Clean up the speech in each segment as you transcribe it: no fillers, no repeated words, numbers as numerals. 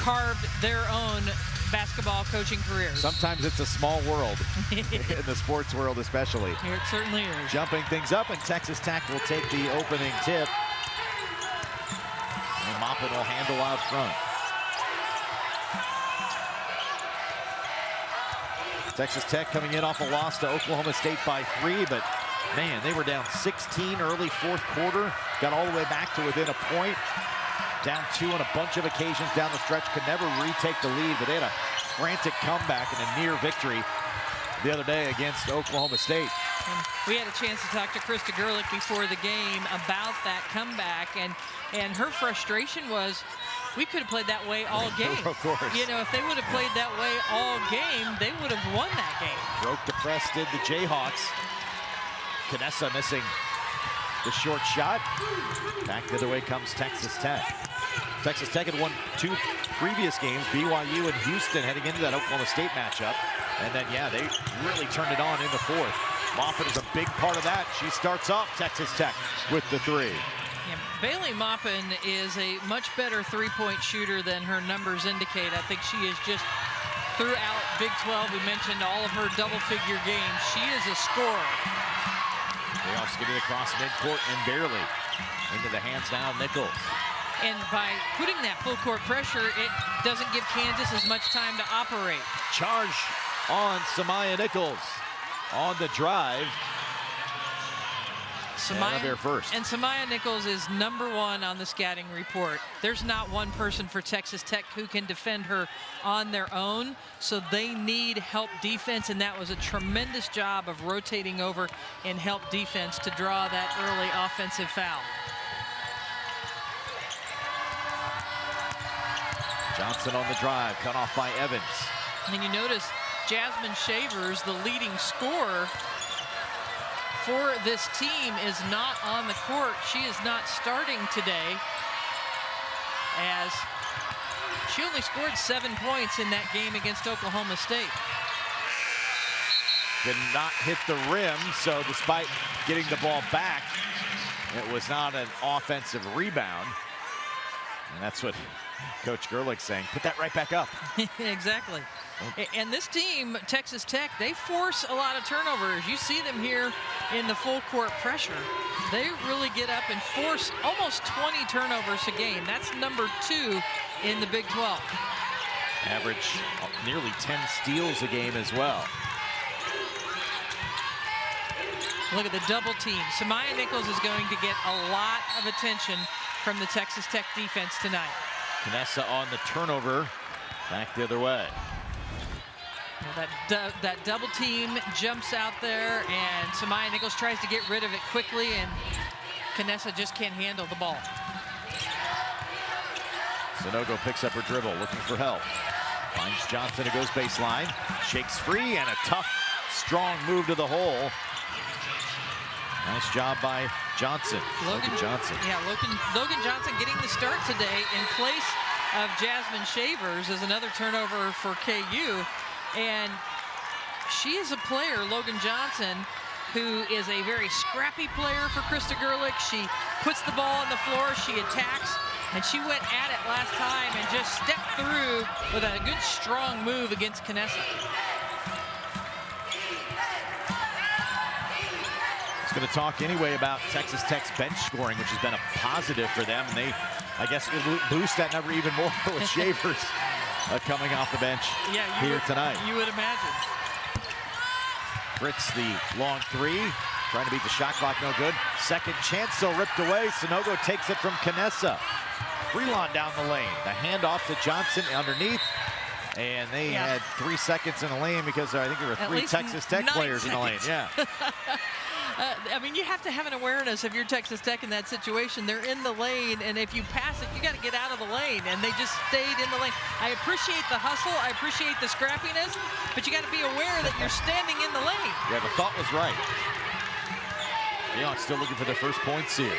carved their own basketball coaching careers. Sometimes it's a small world, in the sports world especially. Here it certainly is. Jumping things up, and Texas Tech will take the opening tip. And Maupin will handle out front. Texas Tech coming in off a loss to Oklahoma State by 3, but man, they were down 16 early fourth quarter, got all the way back to within a point. Down 2 on a bunch of occasions down the stretch, could never retake the lead, but they had a frantic comeback and a near victory the other day against Oklahoma State. And we had a chance to talk to Krista Gerlich before the game about that comeback, and her frustration was, we could have played that way all game. Of course. You know, if they would have played that way all game, they would have won that game. Broke the press, did the Jayhawks. Knessa missing the short shot. Back the other way comes Texas Tech. Texas Tech had won 2 previous games, BYU and Houston, heading into that Oklahoma State matchup. And then, yeah, they really turned it on in the fourth. Maupin is a big part of that. She starts off Texas Tech with the 3. Yeah, Bailey Maupin is a much better three-point shooter than her numbers indicate. I think she is just, throughout Big 12, we mentioned all of her double-figure games. She is a scorer. Jayhawks get it across midcourt and barely into the hands now of Nichols. And by putting that full court pressure, it doesn't give Kansas as much time to operate. Charge on Samaya Nichols on the drive. Samaya Nichols is #1 on the scouting report. There's not one person for Texas Tech who can defend her on their own, so they need help defense, and that was a tremendous job of rotating over and help defense to draw that early offensive foul. Johnson on the drive, cut off by Evans. And you notice Jasmine Shavers, the leading scorer for this team, is not on the court. She is not starting today, as she only scored 7 points in that game against Oklahoma State. Did not hit the rim, so despite getting the ball back, it was not an offensive rebound. And that's what Coach Gerlich's saying, put that right back up. Exactly. And this team, Texas Tech, they force a lot of turnovers. You see them here in the full court pressure. They really get up and force almost 20 turnovers a game. That's #2 in the Big 12. Average nearly 10 steals a game as well. Look at the double team. Samaya Nichols is going to get a lot of attention from the Texas Tech defense tonight. Knessa on the turnover, back the other way. That double team jumps out there, and Samaya Nichols tries to get rid of it quickly, and Knessa just can't handle the ball. Sanogo picks up her dribble, looking for help. Finds Johnson, who goes baseline, shakes free, and a tough, strong move to the hole. Nice job by Johnson, Logan Johnson. Yeah, Logan Johnson getting the start today in place of Jasmine Shavers as another turnover for KU. And she is a player, Logan Johnson, who is a very scrappy player for Krista Gerlich. She puts the ball on the floor, she attacks, and she went at it last time and just stepped through with a good, strong move against Knessa. Going to talk anyway about Texas Tech's bench scoring, which has been a positive for them, and they, I guess, will boost that number even more with Shavers coming off the bench here tonight. You would imagine. Fritz, the long 3, trying to beat the shot clock, no good. Second chance, so ripped away. Sanogo takes it from Knessa. Freelon down the lane. The handoff to Johnson underneath. And they had 3 seconds in the lane because I think there were 3 Texas Tech players in the lane. Yeah. I mean, you have to have an awareness of your Texas Tech in that situation. They're in the lane, and if you pass it, you got to get out of the lane, and they just stayed in the lane. I appreciate the hustle. I appreciate the scrappiness, but you got to be aware that you're standing in the lane. Yeah, the thought was right. Jayhawks still looking for their first points here.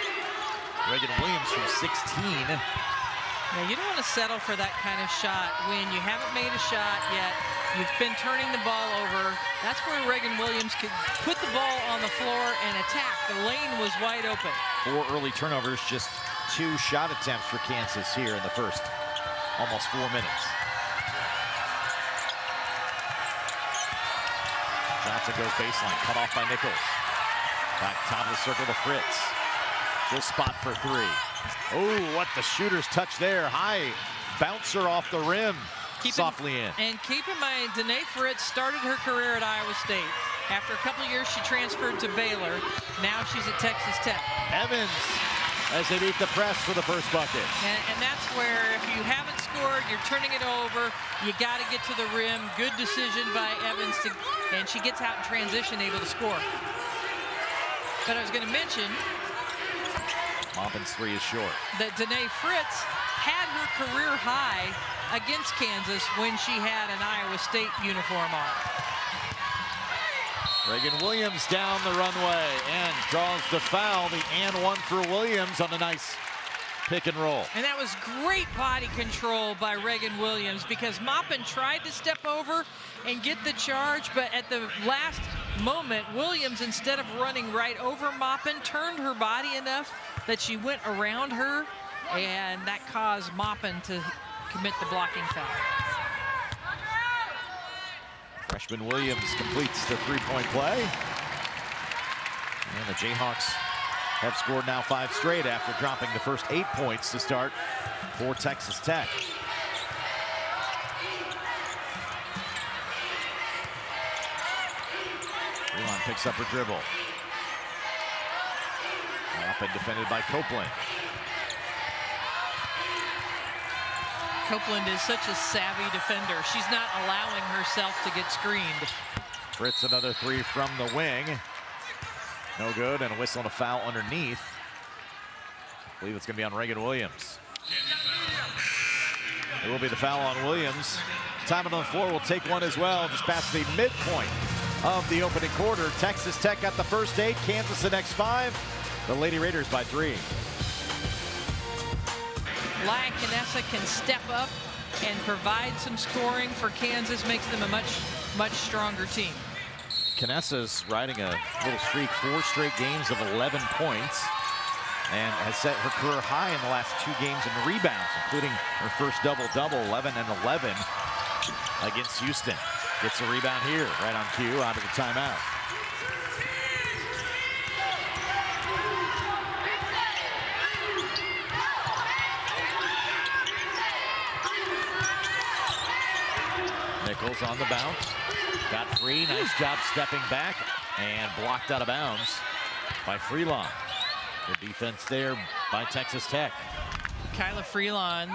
Reagan Williams from 16. Yeah, you don't want to settle for that kind of shot when you haven't made a shot yet. You've been turning the ball over. That's where Reagan Williams could put the ball on the floor and attack. The lane was wide open. 4 early turnovers, just 2 shot attempts for Kansas here in the first. almost 4 minutes. Johnson goes baseline, cut off by Nichols. Back top of the circle to Fritz. Full spot for three. Oh, what the shooter's touch there. High bouncer off the rim. Softly in. And keep in mind, Danae Fritz started her career at Iowa State. After a couple of years, she transferred to Baylor. Now she's at Texas Tech. Evans, as they beat the press for the first bucket. And that's where, if you haven't scored, you're turning it over. You got to get to the rim. Good decision by Evans, and she gets out in transition, able to score. But I was going to mention Maupin's three is short. That Danae Fritz had her career high against Kansas when she had an Iowa State uniform on. Reagan Williams down the runway and draws the foul. The and one for Williams on a nice pick and roll. And that was great body control by Reagan Williams, because Maupin tried to step over and get the charge, but at the last moment, Williams, instead of running right over Maupin, turned her body enough that she went around her, and that caused Maupin to commit the blocking foul. Freshman Williams completes the three-point play. And the Jayhawks have scored now 5 straight after dropping the first 8 points to start for Texas Tech. Elon picks up her dribble. Up and defended by Copeland. Copeland is such a savvy defender. She's not allowing herself to get screened. Fritz, another three from the wing. No good, and a whistle and a foul underneath. I believe it's going to be on Reagan Williams. It will be the foul on Williams. Time on the floor will take one as well, just past the midpoint of the opening quarter. Texas Tech got the first 8, Kansas the next 5. The Lady Raiders by 3. Laya Canessa can step up and provide some scoring for Kansas, makes them a much stronger team. Canessa's riding a little streak, 4 straight games of 11 points, and has set her career high in the last 2 games in rebounds, including her first double-double, 11 and 11 against Houston. Gets a rebound here, right on cue, out of the timeout. Nichols on the bounce, got free, nice job stepping back, and blocked out of bounds by Freelon. Good defense there by Texas Tech. Kyla Freelon,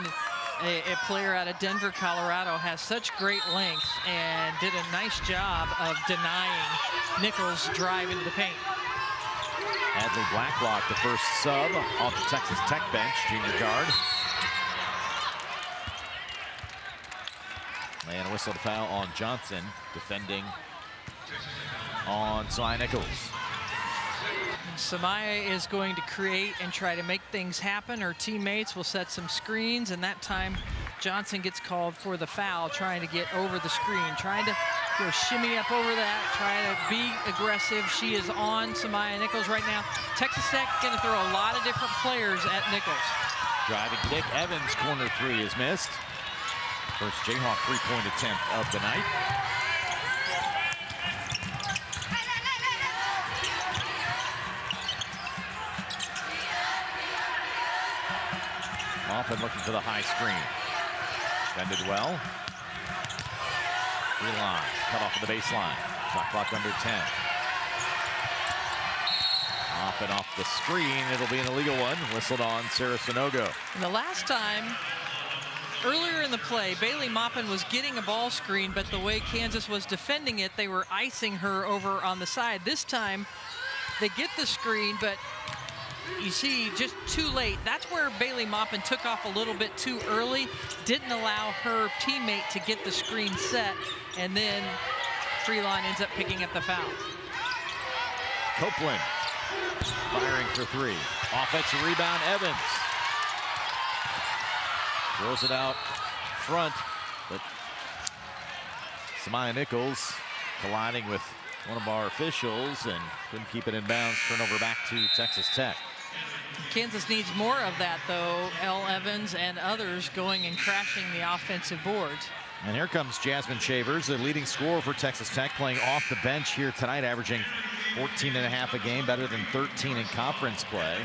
a player out of Denver, Colorado, has such great length and did a nice job of denying Nichols' drive into the paint. Adley Blacklock, the first sub off the Texas Tech bench, junior guard. And a whistle to foul on Johnson, defending on Samaya Nichols. Samaya is going to create and try to make things happen. Her teammates will set some screens, and that time Johnson gets called for the foul, trying to get over the screen, trying to shimmy up over that, try to be aggressive. She is on Samaya Nichols right now. Texas Tech going to throw a lot of different players at Nichols. Driving kick, Evans' corner 3 is missed. First Jayhawk 3-point attempt of the night. Maupin looking for the high screen. Defended well. Freelon cut off of the baseline. Shot clock under 10. Maupin off the screen. It'll be an illegal one. Whistled on Sarah Sonogo. And the last time, earlier in the play, Bailey Maupin was getting a ball screen, but the way Kansas was defending it, they were icing her over on the side. This time, they get the screen, but you see, just too late. That's where Bailey Maupin took off a little bit too early, didn't allow her teammate to get the screen set, and then Freelon ends up picking up the foul. Copeland firing for 3. Offensive rebound, Evans. Throws it out front, but Samaya Nichols colliding with one of our officials and couldn't keep it in bounds. Turnover back to Texas Tech. Kansas needs more of that, though. Elle Evans and others going and crashing the offensive boards. And here comes Jasmine Shavers, the leading scorer for Texas Tech, playing off the bench here tonight, averaging 14.5 a game, better than 13 in conference play.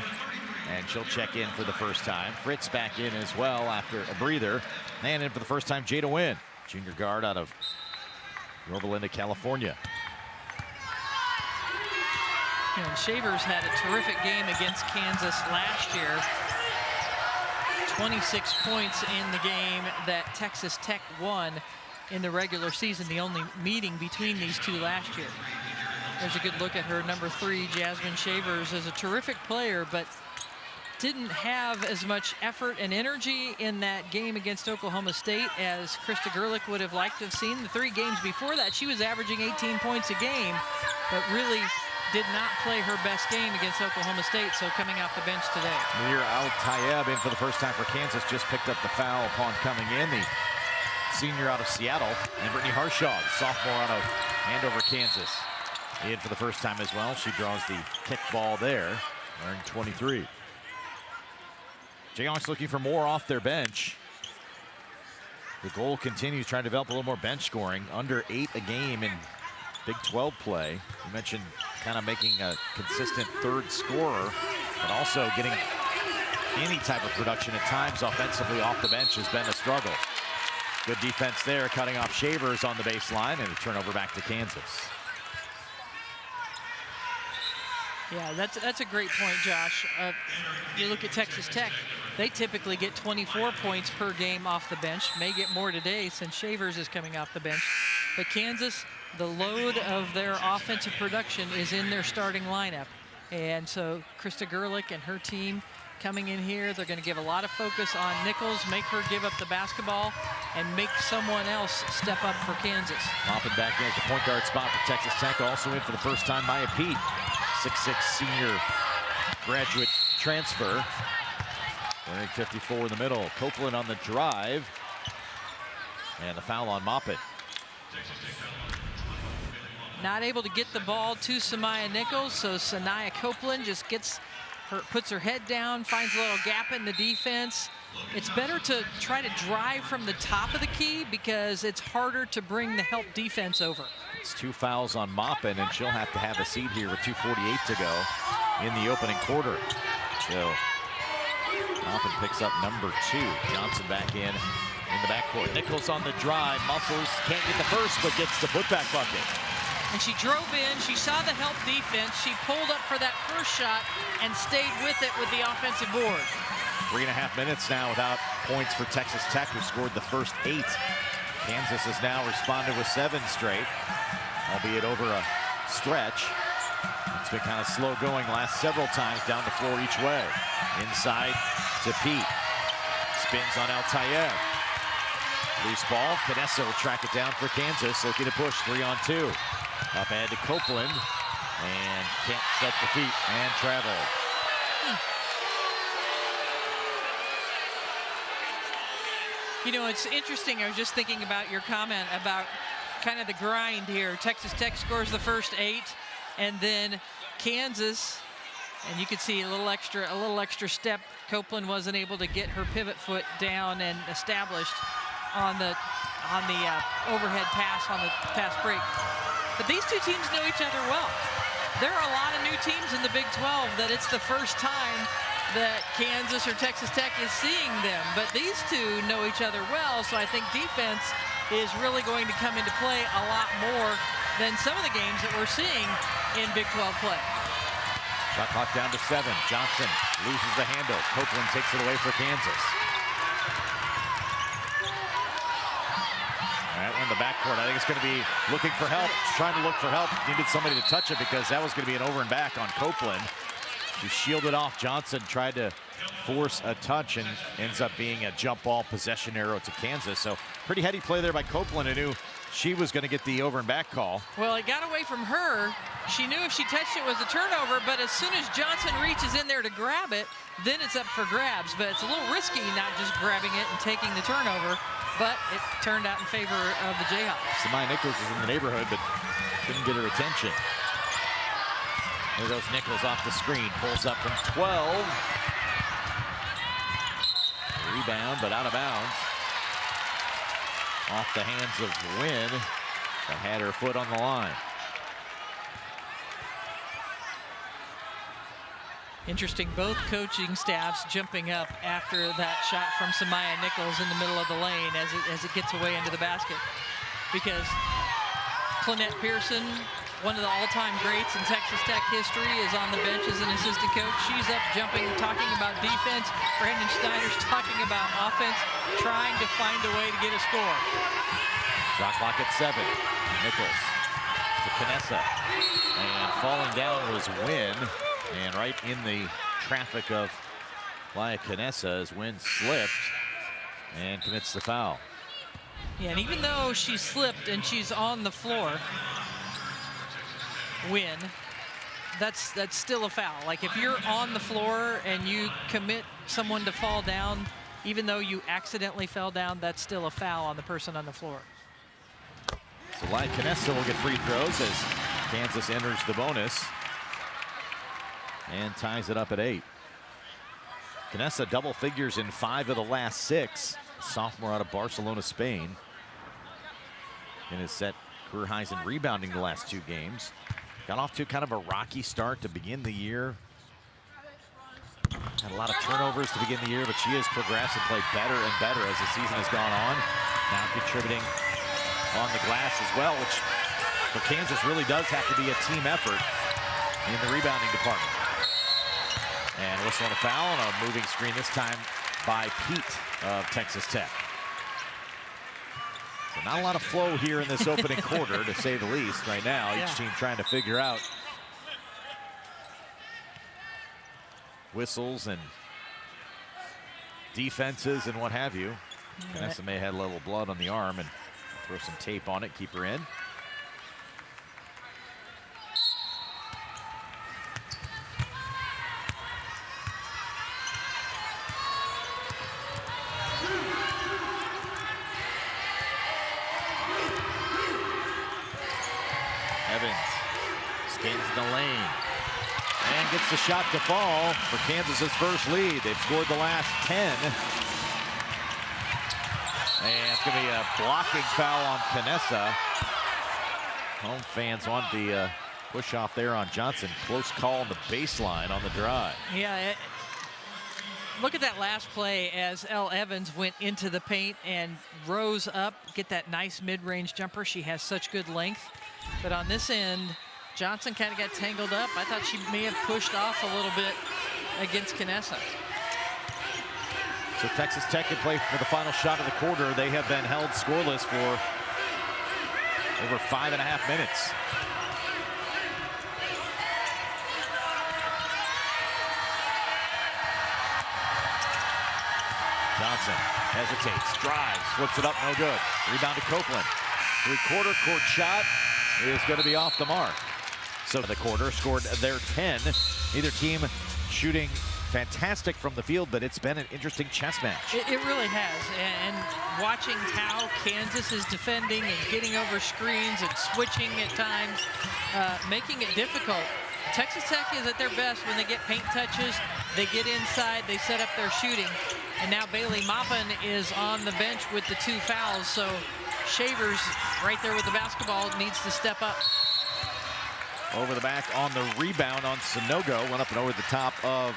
And she'll check in for the first time. Fritz back in as well after a breather. And in for the first time, Jada Wynn, junior guard out of Yorba Linda, California. And Shavers had a terrific game against Kansas last year. 26 points in the game that Texas Tech won in the regular season, the only meeting between these two last year. There's a good look at her, number 3, Jasmine Shavers, is a terrific player, but didn't have as much effort and energy in that game against Oklahoma State as Krista Gerlich would have liked to have seen. The 3 games before that, she was averaging 18 points a game, but really did not play her best game against Oklahoma State, so coming off the bench today. Munir Al-Tayeb in for the first time for Kansas, just picked up the foul upon coming in. The senior out of Seattle, and Brittany Harshaw, sophomore out of Andover, Kansas, in for the first time as well. She draws the kick ball there, wearing 23. Jayhawks looking for more off their bench. The goal continues, trying to develop a little more bench scoring, under 8 a game in Big 12 play. You mentioned kind of making a consistent third scorer, but also getting any type of production at times offensively off the bench has been a struggle. Good defense there, cutting off Shavers on the baseline, and a turnover back to Kansas. Yeah, that's a great point, Josh. You look at Texas Tech, they typically get 24 points per game off the bench. May get more today since Shavers is coming off the bench. But Kansas, the load of their offensive production is in their starting lineup. And so Krista Gerlich and her team coming in here, they're going to give a lot of focus on Nichols, make her give up the basketball, and make someone else step up for Kansas. Mopping back in at the point guard spot for Texas Tech. Also in for the first time, Maya Pete, 6'6" senior graduate transfer. Wearing 54 in the middle. Copeland on the drive. And the foul on Moppet. Not able to get the ball to Samaya Nichols, so Sanaya Copeland just puts her head down, finds a little gap in the defense. It's better to try to drive from the top of the key because it's harder to bring the help defense over. It's 2 fouls on Moppet, and she'll have to have a seat here with 2:48 to go in the opening quarter. So Moppet picks up number 2. Johnson back in the backcourt. Nichols on the drive, muscles, can't get the first, but gets the putback bucket. And she drove in, she saw the help defense, she pulled up for that first shot and stayed with it with the offensive board. 3.5 minutes now without points for Texas Tech, who scored the first 8. Kansas has now responded with 7 straight, albeit over a stretch. It's been kind of slow going last several times, down the floor each way. Inside to Pete. Spins on Al-Tayeb. Loose ball. Canessa will track it down for Kansas, looking to push 3-on-2. Up ahead to Copeland, and can't set the feet and travel. You know, it's interesting. I was just thinking about your comment about kind of the grind here. Texas Tech scores the first 8, and then Kansas, and you could see a little extra step. Copeland wasn't able to get her pivot foot down and established on the overhead pass on the pass break. But these two teams know each other well. There are a lot of new teams in the Big 12 that it's the first time that Kansas or Texas Tech is seeing them. But these two know each other well, so I think defense is really going to come into play a lot more than some of the games that we're seeing in Big 12 play. Shot clock down to 7. Johnson loses the handle. Copeland takes it away for Kansas. In the backcourt, I think it's going to be looking for help. Trying to look for help. Needed somebody to touch it because that was going to be an over and back on Copeland. She shielded off. Johnson tried to force a touch and ends up being a jump ball possession arrow to Kansas. So pretty heady play there by Copeland, who knew she was going to get the over and back call. Well, it got away from her. She knew if she touched it was a turnover, but as soon as Johnson reaches in there to grab it, then it's up for grabs. But it's a little risky not just grabbing it and taking the turnover. But it turned out in favor of the Jayhawks. Samaya Nichols was in the neighborhood, but couldn't get her attention. There goes Nichols off the screen, pulls up from 12. Rebound, but out of bounds. Off the hands of Wynn, that had her foot on the line. Interesting, both coaching staffs jumping up after that shot from Samaya Nichols in the middle of the lane as it gets away into the basket. Because Clynette Pearson, one of the all-time greats in Texas Tech history, is on the bench as an assistant coach. She's up jumping, talking about defense. Brandon Schneider's talking about offense, trying to find a way to get a score. Shot clock at 7. Nichols to Canessa. And falling down was Wynn. And right in the traffic of Laia Canessa as Wynn slipped and commits the foul. Yeah, and even though she slipped and she's on the floor, Wynn, that's still a foul. Like if you're on the floor and you commit someone to fall down, even though you accidentally fell down, that's still a foul on the person on the floor. So Laia Canessa will get free throws as Kansas enters the bonus and ties it up at 8. Canessa double figures in 5 of the last 6. Sophomore out of Barcelona, Spain. And has set career highs in rebounding the last 2 games. Got off to kind of a rocky start to begin the year. Had a lot of turnovers to begin the year, but she has progressed and played better and better as the season has gone on. Now contributing on the glass as well, which for Kansas really does have to be a team effort in the rebounding department. And whistle and a foul on a moving screen, this time by Pete of Texas Tech. So not a lot of flow here in this opening quarter, to say the least, right now. Yeah. Each team trying to figure out whistles and defenses and what have you. Canessa may have had a little blood on the arm, and throw some tape on it, keep her in. Spins the lane and gets the shot to fall for Kansas's first lead. They've scored the last 10. And it's going to be a blocking foul on Canessa. Home fans want the push off there on Johnson. Close call on the baseline on the drive. Yeah, look at that last play as Elle Evans went into the paint and rose up, get that nice mid-range jumper. She has such good length. But on this end, Johnson kind of got tangled up. I thought she may have pushed off a little bit against Canessa. So Texas Tech can play for the final shot of the quarter. They have been held scoreless for over 5.5 minutes. Johnson hesitates, drives, flips it up, no good. Rebound to Copeland. Three-quarter court shot is going to be off the mark. So the quarter scored their 10. Neither team shooting fantastic from the field, but it's been an interesting chess match. It really has, and watching how Kansas is defending and getting over screens and switching at times, making it difficult. Texas Tech is at their best when they get paint touches, they get inside, they set up their shooting. And now Bailey Maupin is on the bench with the 2 fouls, so Shavers right there with the basketball needs to step up. Over the back on the rebound on Sanogo, went up and over the top of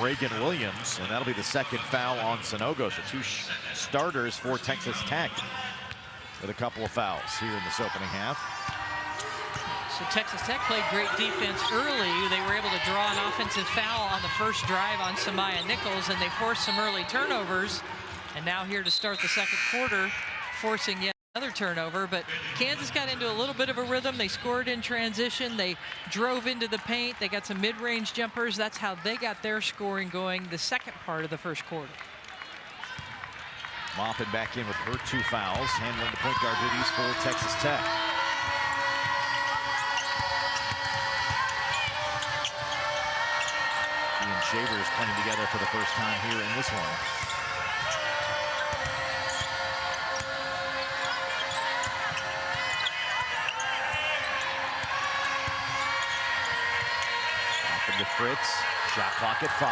Reagan Williams, and that'll be the 2nd foul on Sanogo. So 2 starters for Texas Tech with a couple of fouls here in this opening half. So Texas Tech played great defense early. They were able to draw an offensive foul on the first drive on Samaya Nichols, and they forced some early turnovers. And now here to start the second quarter, forcing yet another turnover. But Kansas got into a little bit of a rhythm. They scored in transition. They drove into the paint. They got some mid-range jumpers. That's how they got their scoring going the second part of the first quarter. Maupin back in with her 2 fouls, handling the point guard duties for Texas Tech. Shavers playing together for the first time here in this one. to Fritz. Shot clock at 5.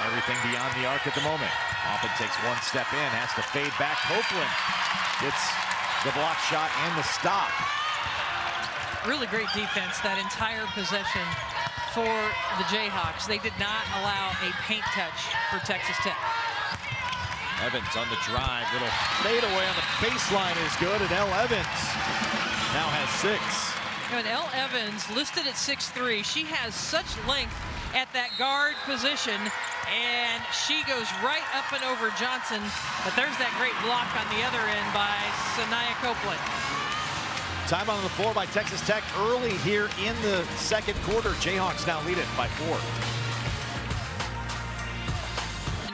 Everything beyond the arc at the moment. Often takes one step in, has to fade back. Copeland gets the block shot and the stop. Really great defense that entire possession for the Jayhawks. They did not allow a paint touch for Texas Tech. Evans on the drive. Little fadeaway on the baseline is good, and Elle Evans now has 6. And Elle Evans, listed at 6'3", she has such length at that guard position, and she goes right up and over Johnson. But there's that great block on the other end by Sanaya Copeland. Time on the floor by Texas Tech early here in the second quarter. Jayhawks now lead it by 4.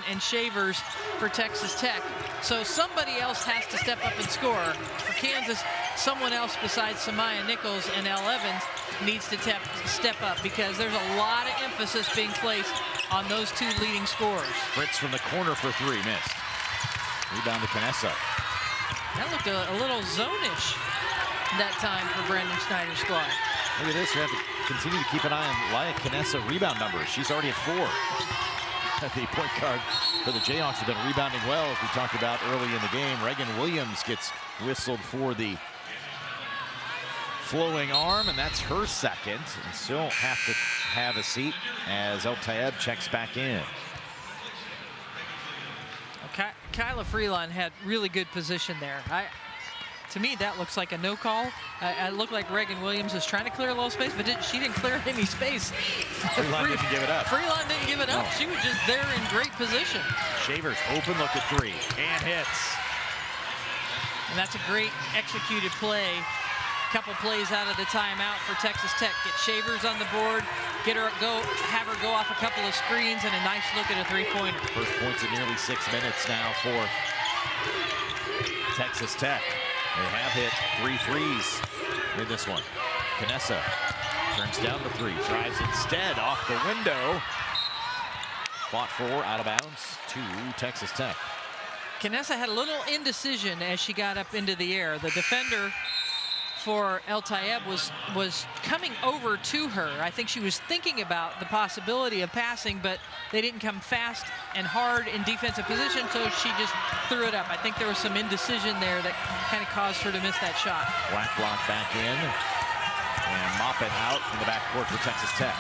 And Shavers for Texas Tech. So somebody else has to step up and score. For Kansas, someone else besides Samaya Nichols and Elle Evans needs to step up, because there's a lot of emphasis being placed on those two leading scorers. Fritz from the corner for 3, missed. Rebound to Canessa. That looked a little zone-ish that time for Brandon Snyder's squad. Look at this. We have to continue to keep an eye on Laya Canessa rebound numbers. She's already at 4. The point guard for the Jayhawks has been rebounding well, as we talked about early in the game. Reagan Williams gets whistled for the flowing arm, and that's her second. And still have to have a seat as El Tayeb checks back in. Kyla Freeland had really good position there. To me, that looks like a no call. It looked like Reagan Williams was trying to clear a little space, but she didn't clear any space. Freeland didn't give it up. Freeland didn't give it up. No. She was just there in great position. Shavers open look at 3 and hits. And that's a great executed play. Couple plays out of the timeout for Texas Tech. Get Shavers on the board, have her go off a couple of screens, and a nice look at a 3-pointer. First points in nearly 6 minutes now for Texas Tech. They have hit 3 threes in this one. Canessa turns down the 3, drives instead off the window. Fought for, out of bounds to Texas Tech. Canessa had a little indecision as she got up into the air. The defender for El Tayeb was coming over to her. I think she was thinking about the possibility of passing, but they didn't come fast and hard in defensive position, so she just threw it up. I think there was some indecision there that kind of caused her to miss that shot. Blacklock back in, and Mop it out in the backcourt for Texas Tech.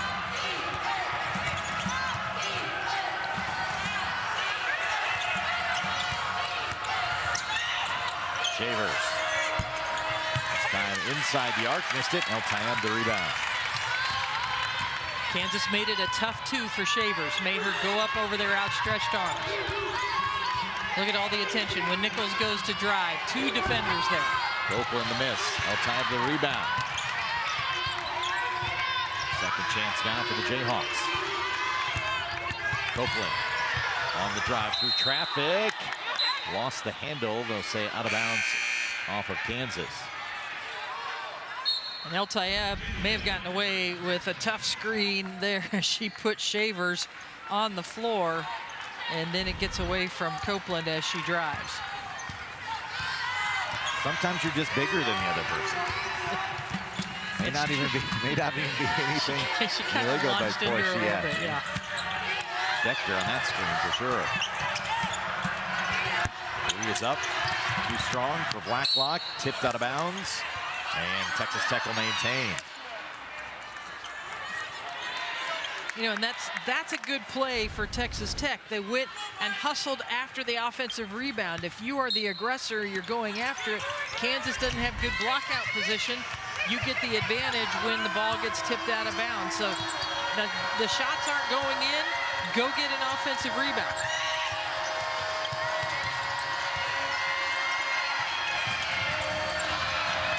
Shavers. Time inside the arc, missed it. El Tayeb the rebound. Kansas made it a tough 2 for Shavers, made her go up over their outstretched arms. Look at all the attention when Nichols goes to drive. 2 defenders there. Copeland the miss. El Tayeb the rebound. Second chance now for the Jayhawks. Copeland on the drive through traffic. Lost the handle. They'll say out of bounds off of Kansas. And El Tayeb may have gotten away with a tough screen there. She put Shavers on the floor, and then it gets away from Copeland as she drives. Sometimes you're just bigger than the other person. may not even be anything. She kind of launched into her a little bit, yeah. Decked her on that screen for sure. 3 is up, too strong for Blacklock, tipped out of bounds. And Texas Tech will maintain. You know, and that's a good play for Texas Tech. They went and hustled after the offensive rebound. If you are the aggressor, you're going after it. Kansas doesn't have good blockout position. You get the advantage when the ball gets tipped out of bounds. So the shots aren't going in. Go get an offensive rebound.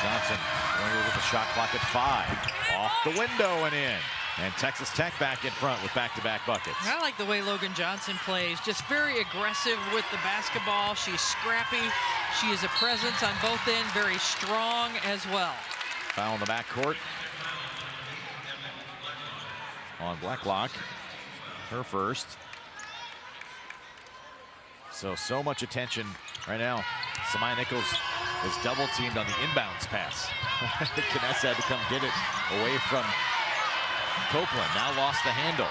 Johnson going with the shot clock at 5. Off the window and in. And Texas Tech back in front with back-to-back buckets. I like the way Logan Johnson plays. Just very aggressive with the basketball. She's scrappy. She is a presence on both ends. Very strong as well. Foul in the backcourt on Blacklock. Her first. So much attention right now. Samaya Nichols is double teamed on the inbounds pass. Canessa had to come get it away from Copeland now lost the handle.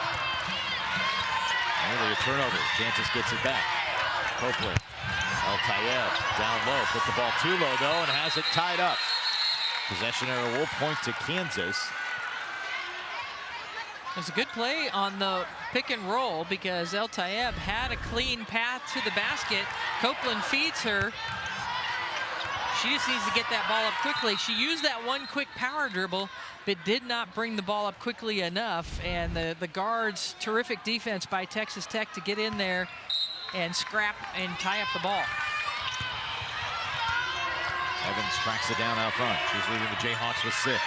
Nearly a turnover. Kansas gets it back. Copeland. El Tayeb down low. Put the ball too low, though, and has it tied up. Possession error will point to Kansas. It was a good play on the pick and roll because El Tayeb had a clean path to the basket. Copeland feeds her. She just needs to get that ball up quickly. She used that one quick power dribble, but did not bring the ball up quickly enough. And the guards, terrific defense by Texas Tech to get in there and scrap and tie up the ball. Evans tracks it down out front. She's leading the Jayhawks with 6.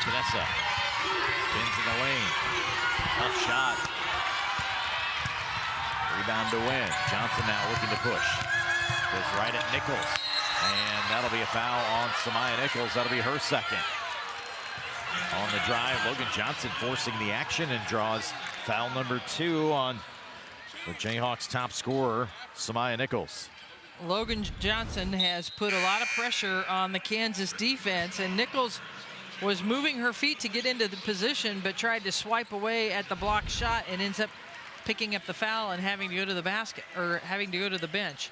Canessa spins in the lane. Tough shot. Rebound to win. Johnson now looking to push. Goes right at Nichols. And that'll be a foul on Samaya Nichols. That'll be her second. On the drive, Logan Johnson forcing the action and draws foul number 2 on the Jayhawks' top scorer, Samaya Nichols. Logan Johnson has put a lot of pressure on the Kansas defense, and Nichols was moving her feet to get into the position, but tried to swipe away at the block shot and ends up picking up the foul and having to go to the basket, or having to go to the bench.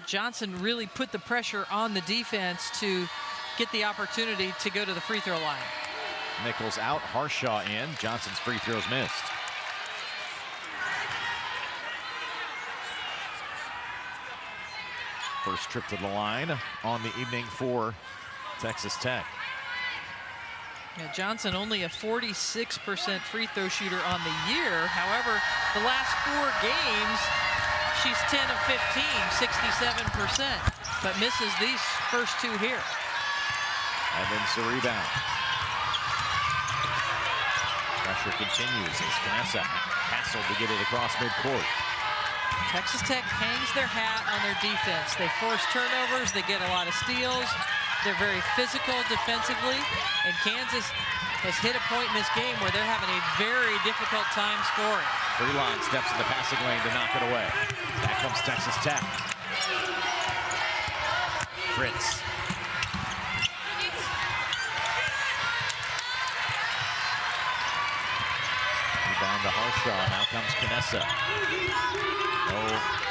Johnson really put the pressure on the defense to get the opportunity to go to the free throw line. Nichols out, Harshaw in. Johnson's free throws missed. First trip to the line on the evening for Texas Tech. Yeah, Johnson only a 46% free throw shooter on the year. However, the last 4 games, she's 10 of 15, 67%, but misses these first 2 here. Evans the rebound. Pressure continues as Canessa hassled to get it across midcourt. Texas Tech hangs their hat on their defense. They force turnovers, they get a lot of steals. They're very physical defensively, and Kansas has hit a point in this game where they're having a very difficult time scoring. Freelon steps in the passing lane to knock it away. Back comes Texas Tech. Fritz. Rebound to Harshaw. Now comes Canessa. No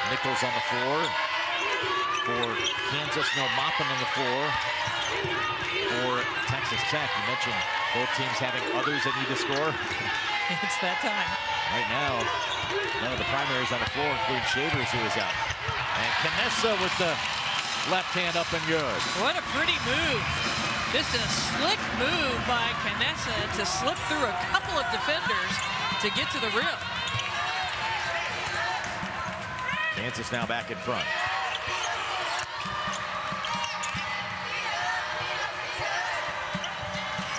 Nichols on the floor. For Kansas, no Moppin on the floor. For Texas Tech, you mentioned both teams having others that need to score. It's that time. Right now, none of the primaries on the floor, including Shavers, who is out. And Canessa with the left hand up and good. What a pretty move. Just a slick move by Canessa to slip through a couple of defenders to get to the rim. Kansas now back in front.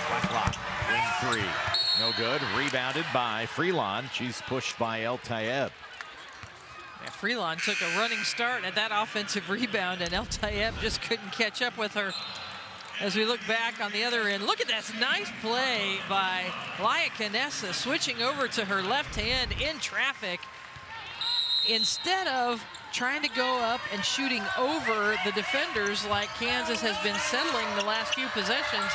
Blacklock, wing 3. No good. Rebounded by Freelon. She's pushed by El Tayeb. Yeah, Freelon took a running start at that offensive rebound, and El Tayeb just couldn't catch up with her. As we look back on the other end, look at this nice play by Laya Canessa, switching over to her left hand in traffic. Instead of trying to go up and shooting over the defenders like Kansas has been settling the last few possessions,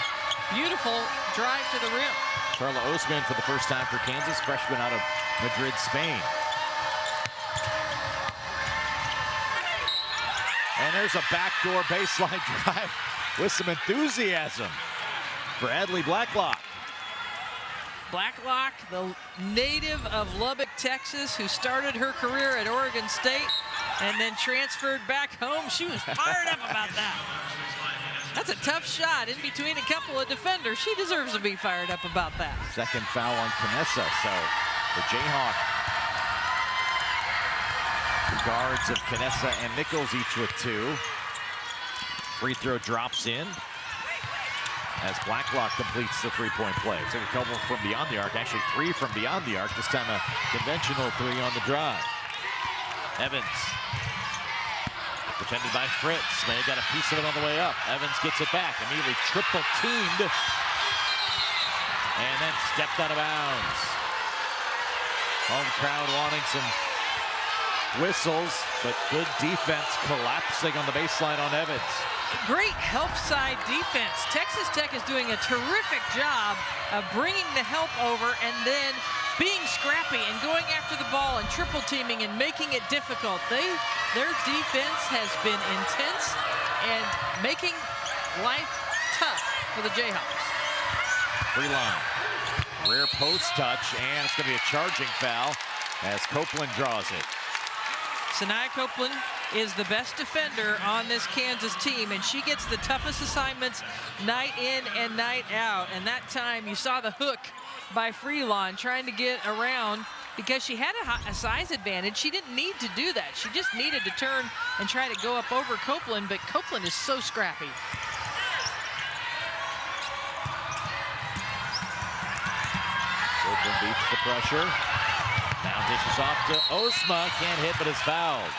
beautiful drive to the rim. Carla Osman for the first time for Kansas, freshman out of Madrid, Spain. And there's a backdoor baseline drive with some enthusiasm for Adley Blacklock. Blacklock, the native of Lubbock, Texas, who started her career at Oregon State and then transferred back home. She was fired up about that. That's a tough shot in between a couple of defenders. She deserves to be fired up about that. Second foul on Canessa, so the Jayhawk guards of Canessa and Nichols each with 2. Free throw drops in as Blacklock completes the three-point play. Took a couple from beyond the arc, actually 3 from beyond the arc. This time a conventional 3 on the drive. Evans. Defended by Fritz. May have got a piece of it on the way up. Evans gets it back. Immediately triple teamed. And then stepped out of bounds. Home crowd wanting some whistles, but good defense collapsing on the baseline on Evans. Great help side defense. Texas Tech is doing a terrific job of bringing the help over and then being scrappy and going after the ball and triple teaming and making it difficult. Their defense has been intense and making life tough for the Jayhawks. Free line. Rear post touch, and it's going to be a charging foul as Copeland draws it. Sanaya Copeland is the best defender on this Kansas team, and she gets the toughest assignments night in and night out. And that time you saw the hook by Freelon trying to get around because she had a size advantage. She didn't need to do that. She just needed to turn and try to go up over Copeland, but Copeland is so scrappy. Copeland beats the pressure. Now dishes off to Osma. Can't hit, but is fouled.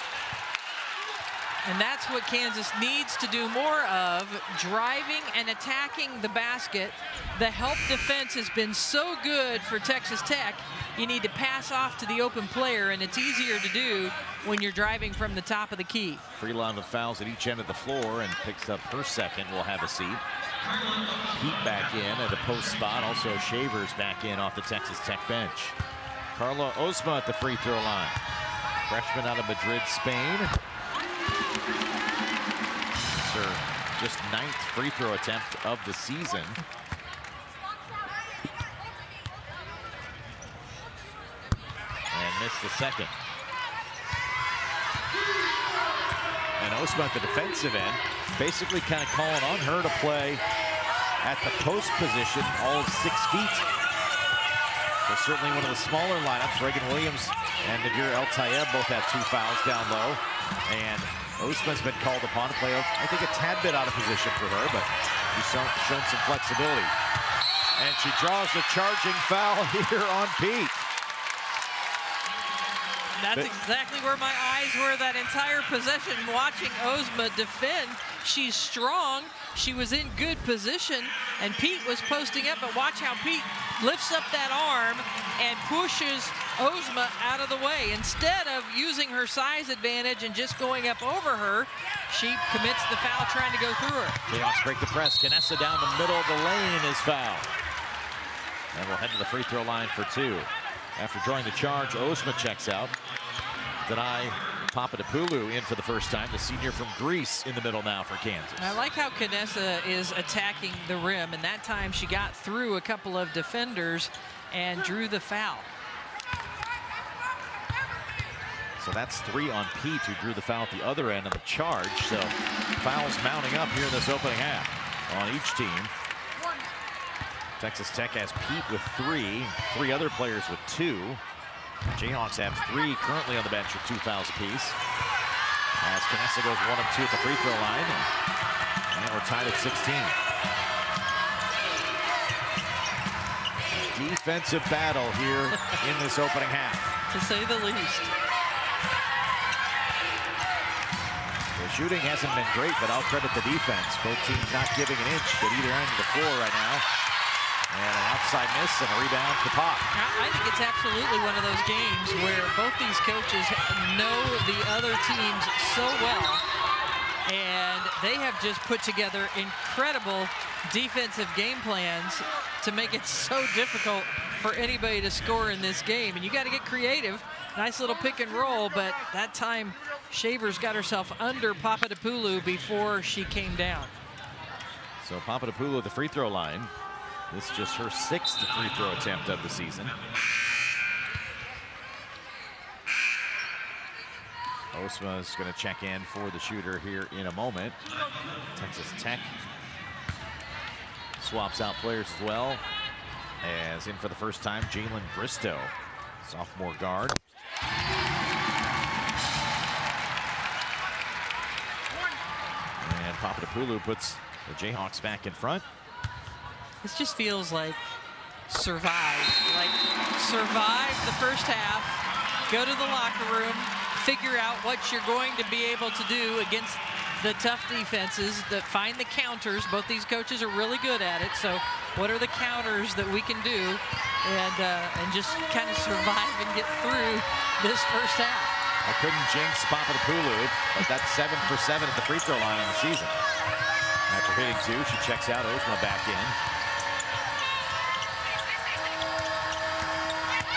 And that's what Kansas needs to do more of, driving and attacking the basket. The help defense has been so good for Texas Tech. You need to pass off to the open player, and it's easier to do when you're driving from the top of the key. Freelon with fouls at each end of the floor and picks up her second. Will have a seat. Pete back in at a post spot. Also Shavers back in off the Texas Tech bench. Carla Osma at the free throw line. Freshman out of Madrid, Spain. It's her just 9th free throw attempt of the season. And missed the second. And Osma at the defensive end, basically kind of calling on her to play at the post position, all of 6 feet. So certainly one of the smaller lineups. Reagan Williams and Nadir El Tayeb both have 2 fouls down low. And Osma's been called upon to play, I think, a tad bit out of position for her, but she's shown some flexibility. And she draws the charging foul here on Pete. That's exactly where my eyes were that entire possession, watching Osma defend. She's strong. She was in good position, and Pete was posting up, but watch how Pete lifts up that arm and pushes Osma out of the way. Instead of using her size advantage and just going up over her, she commits the foul trying to go through her. Jayhawks break the press. Canessa down the middle of the lane is fouled. And we'll head to the free throw line for 2. After drawing the charge, Osma checks out. Denai Papadopoulou in for the first time, the senior from Greece, in the middle now for Kansas. I like how Canessa is attacking the rim, and that time she got through a couple of defenders and drew the foul. So that's 3 on Pete, who drew the foul at the other end of the charge. So fouls mounting up here in this opening half on each team. Texas Tech has Pete with 3 other players with 2. Jayhawks have 3 currently on the bench with 2 fouls apiece. As Canessa goes 1 of 2 at the free throw line. And we're tied at 16. Defensive battle here in this opening half, to say the least. The shooting hasn't been great, but I'll credit the defense. Both teams not giving an inch at either end of the floor right now. And an outside miss and a rebound to Pop. I think it's absolutely one of those games where both these coaches know the other teams so well, and they have just put together incredible defensive game plans to make it so difficult for anybody to score in this game. And you got to get creative. Nice little pick and roll, but that time Shavers got herself under Papadopoulou before she came down. So Papadopoulou at the free throw line. This is just her 6th free throw attempt of the season. Osma is going to check in for the shooter here in a moment. Texas Tech swaps out players as well. As in for the first time, Jalen Bristow, sophomore guard. And Papadopoulou puts the Jayhawks back in front. This just feels like survive the first half, go to the locker room, figure out what you're going to be able to do against the tough defenses, that find the counters. Both these coaches are really good at it. So what are the counters that we can do, and just kind of survive and get through this first half. I couldn't jinx Papadopoulou, but that's 7 for 7 at the free throw line on the season. After hitting 2, she checks out. Ozma back in.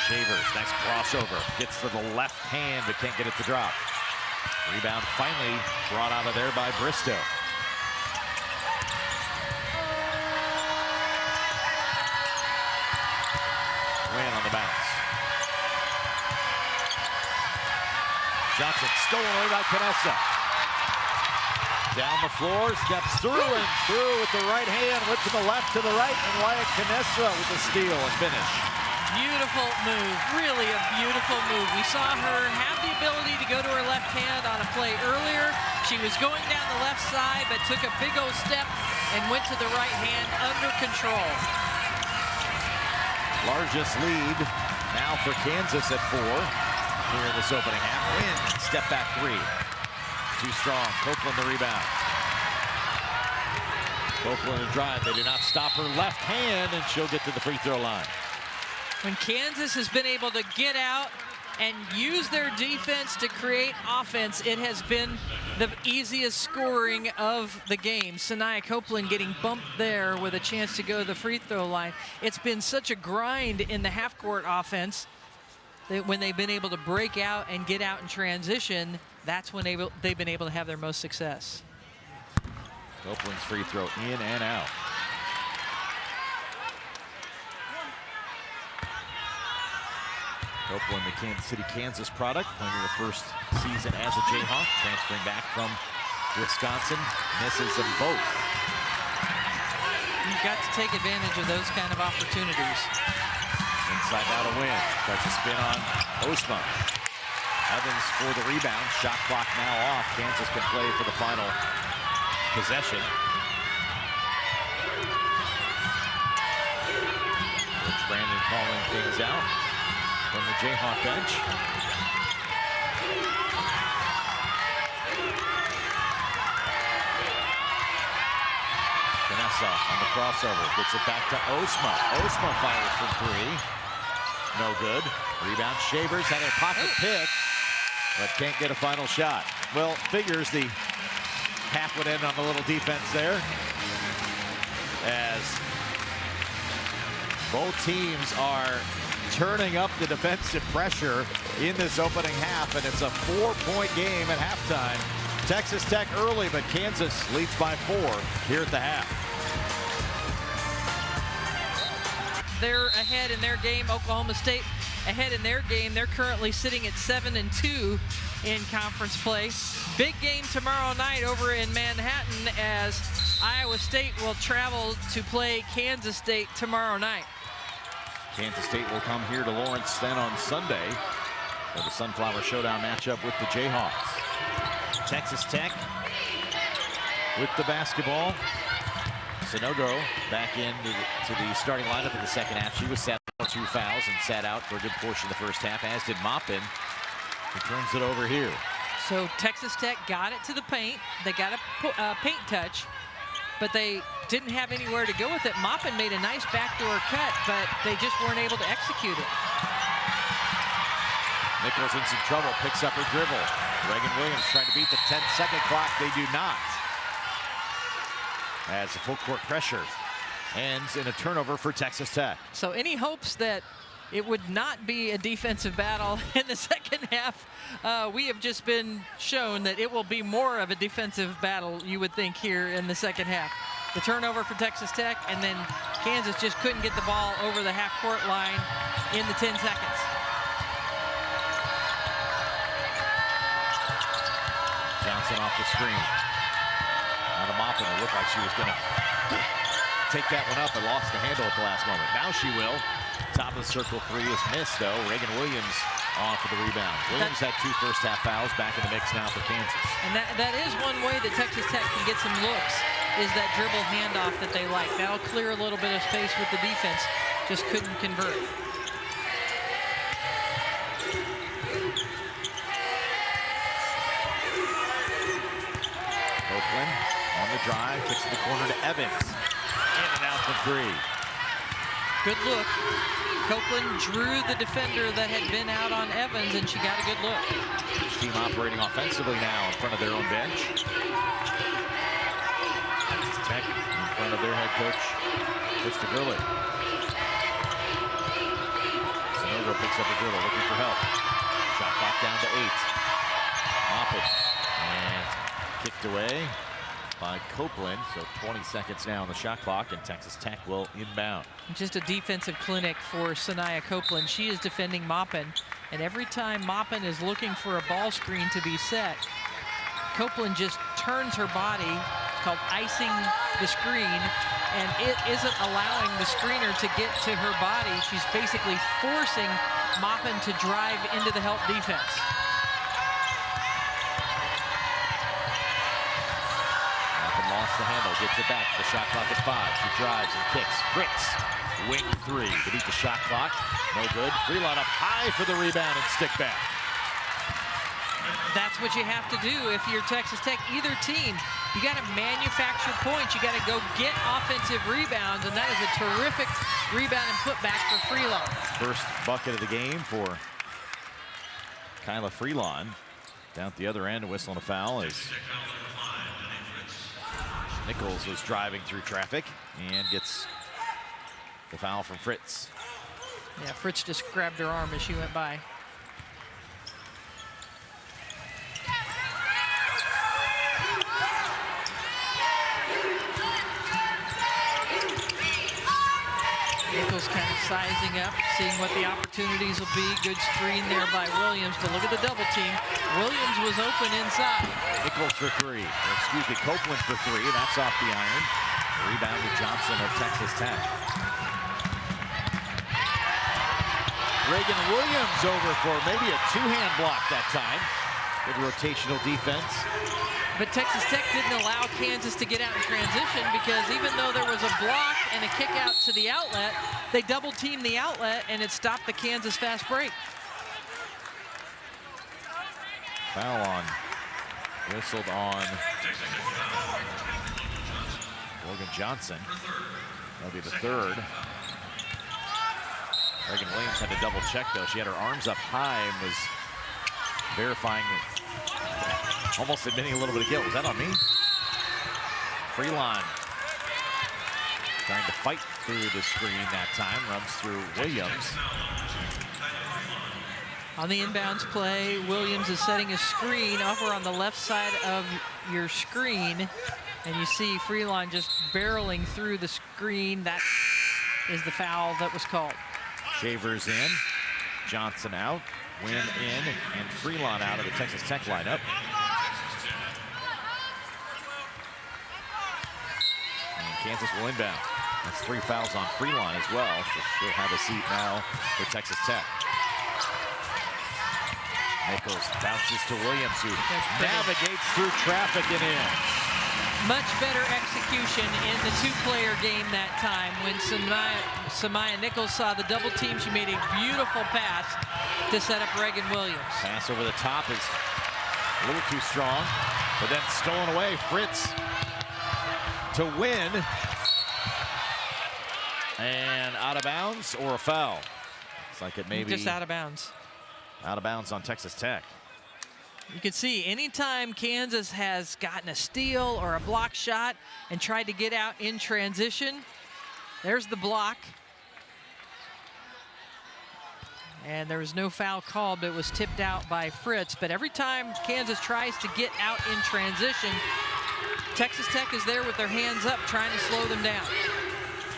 Shavers, nice crossover. Gets to the left hand, but can't get it to drop. Rebound finally brought out of there by Bristow. Win on the bounce. Johnson stolen away by Canessa. Down the floor, steps through and through with the right hand, whip to the left, to the right, and Wyatt Canessa with the steal and finish. Beautiful move, really a beautiful move. We saw her have the ability to go to her left hand on a play earlier. She was going down the left side, but took a big old step and went to the right hand under control. Largest lead now for Kansas at 4 here in this opening half. Win, step back 3. Too strong, Copeland the rebound. Copeland to drive, they do not stop her left hand, and she'll get to the free throw line. When Kansas has been able to get out and use their defense to create offense, it has been the easiest scoring of the game. Sanaya Copeland getting bumped there with a chance to go to the free throw line. It's been such a grind in the half-court offense that when they've been able to break out and get out in transition, that's when they've been able to have their most success. Copeland's free throw in and out. Copeland, the Kansas City, Kansas product, playing her first season as a Jayhawk, transferring back from Wisconsin, misses them both. You've got to take advantage of those kind of opportunities. Inside out a win, tries to spin on Osma. Evans for the rebound, shot clock now off. Kansas can play for the final possession. Coach Brandon calling things out from the Jayhawk bench. Canessa on the crossover, gets it back to Osma. Osma fires from 3. No good. Rebound, Shavers had a pocket pick, but can't get a final shot. Well, figures the half would end on a little defense there, as both teams are turning up the defensive pressure in this opening half, and it's a 4-point game at halftime. Texas Tech early, but Kansas leads by 4 here at the half. They're ahead in their game. Oklahoma State ahead in their game. They're currently sitting at 7-2 in conference play. Big game tomorrow night over in Manhattan, as Iowa State will travel to play Kansas State tomorrow night. Kansas State will come here to Lawrence then on Sunday for the Sunflower Showdown matchup with the Jayhawks. Texas Tech with the basketball. Sanogo back into the starting lineup in the second half. She was set on 2 fouls and sat out for a good portion of the first half, as did Maupin, who turns it over here. So Texas Tech got it to the paint. They got a paint touch, but they didn't have anywhere to go with it. Maupin made a nice backdoor cut, but they just weren't able to execute it. Nichols in some trouble, picks up her dribble. Reagan Williams trying to beat the 10-second clock. They do not, as the full court pressure ends in a turnover for Texas Tech. So any hopes that it would not be a defensive battle in the second half, we have just been shown that it will be more of a defensive battle, you would think, here in the second half. The turnover for Texas Tech, and then Kansas just couldn't get the ball over the half-court line in the 10 seconds. Johnson off the screen. Not a Maupin. It looked like she was going to take that one up and lost the handle at the last moment. Now she will. Top of the circle 3 is missed, though. Reagan Williams on for the rebound. Williams had 2 first-half fouls, back in the mix now for Kansas. And that is one way that Texas Tech can get some looks, is that dribble handoff that they like. That'll clear a little bit of space with the defense. Just couldn't convert. Copeland on the drive, kicks to the corner to Evans. In and out for 3. Good look. Copeland drew the defender that had been out on Evans, and she got a good look. team operating offensively now in front of their own bench. Tech in front of their head coach, Mr. Gurley. Sanogo picks up a dribble, looking for help. Shot clock down to 8. Moppet and kicked away by Copeland. So 20 seconds now on the shot clock, and Texas Tech will inbound. Just a defensive clinic for Sanaya Copeland. She is defending Moppin, and every time Moppin is looking for a ball screen to be set, Copeland just turns her body. It's called icing the screen, and it isn't allowing the screener to get to her body. She's basically forcing Moppin to drive into the help defense. Moppin lost the handle, gets it back. The shot clock at 5. She drives and kicks. Fritz, wing 3 to beat the shot clock. No good. Freelon up high for the rebound and stick back. That's what you have to do if you're Texas Tech. Either team, you got to manufacture points. You got to go get offensive rebounds, and that is a terrific rebound and putback for Freelon. First bucket of the game for Kyla Freelon. Down at the other end, whistling a foul as Nichols was driving through traffic and gets the foul from Fritz. Yeah, Fritz just grabbed her arm as she went by. Nichols kind of sizing up, seeing what the opportunities will be. Good screen there by Williams to look at the double team. Williams was open inside. Nichols for 3. Excuse me, Copeland for 3. That's off the iron. Rebound to Johnson of Texas Tech. Reagan Williams over for maybe a 2-hand block that time. Good rotational defense. But Texas Tech didn't allow Kansas to get out in transition, because even though there was a block and a kick out to the outlet, they double teamed the outlet and it stopped the Kansas fast break. Foul on, whistled on Logan Johnson. That'll be the 3rd. Reagan Williams had to double check though. She had her arms up high and was verifying it. Almost admitting a little bit of guilt. Was that on me? Freelon trying to fight through the screen that time. Runs through Williams. On the inbounds play, Williams is setting a screen over on the left side of your screen. And you see Freelon just barreling through the screen. That is the foul that was called. Shavers in. Johnson out. Wynn in. And Freelon out of the Texas Tech lineup. Kansas will inbound. That's 3 fouls on Freelon as well. So she'll have a seat now for Texas Tech. Nichols bounces to Williams, who navigates through traffic and in. Much better execution in the 2-player game that time. When Samaya Nichols saw the double team, she made a beautiful pass to set up Reagan Williams. Pass over the top is a little too strong, but then stolen away. Fritz to win, and out of bounds or a foul. Looks like it may be just out of bounds. Out of bounds on Texas Tech. You can see anytime Kansas has gotten a steal or a block shot and tried to get out in transition, there's the block. And there was no foul called, but it was tipped out by Fritz. But every time Kansas tries to get out in transition, Texas Tech is there with their hands up trying to slow them down.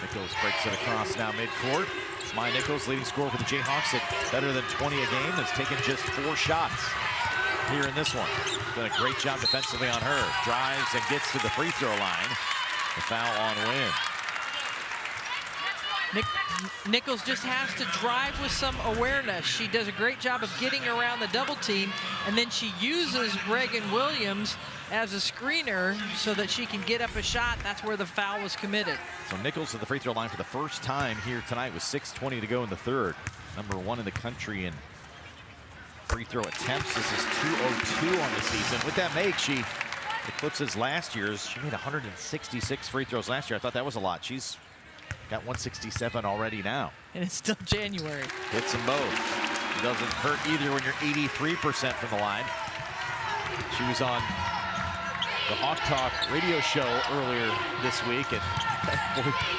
Nichols breaks it across now midcourt. Samaya Nichols, leading scorer for the Jayhawks at better than 20 a game, has taken just 4 shots here in this one. Done a great job defensively on her. Drives and gets to the free throw line. The foul on Wynn. Nichols just has to drive with some awareness. She does a great job of getting around the double team, and then she uses Reagan Williams as a screener so that she can get up a shot. That's where the foul was committed. So Nichols at the free throw line for the first time here tonight with 6:20 to go in the 3rd. Number 1 in the country in free throw attempts. This is 202 on the season. What that makes, she eclipses last year's. She made 166 free throws last year. I thought that was a lot. She's got 167 already now. And it's still January. Hits them both. It doesn't hurt either when you're 83% from the line. She was on the Hawk Talk radio show earlier this week, and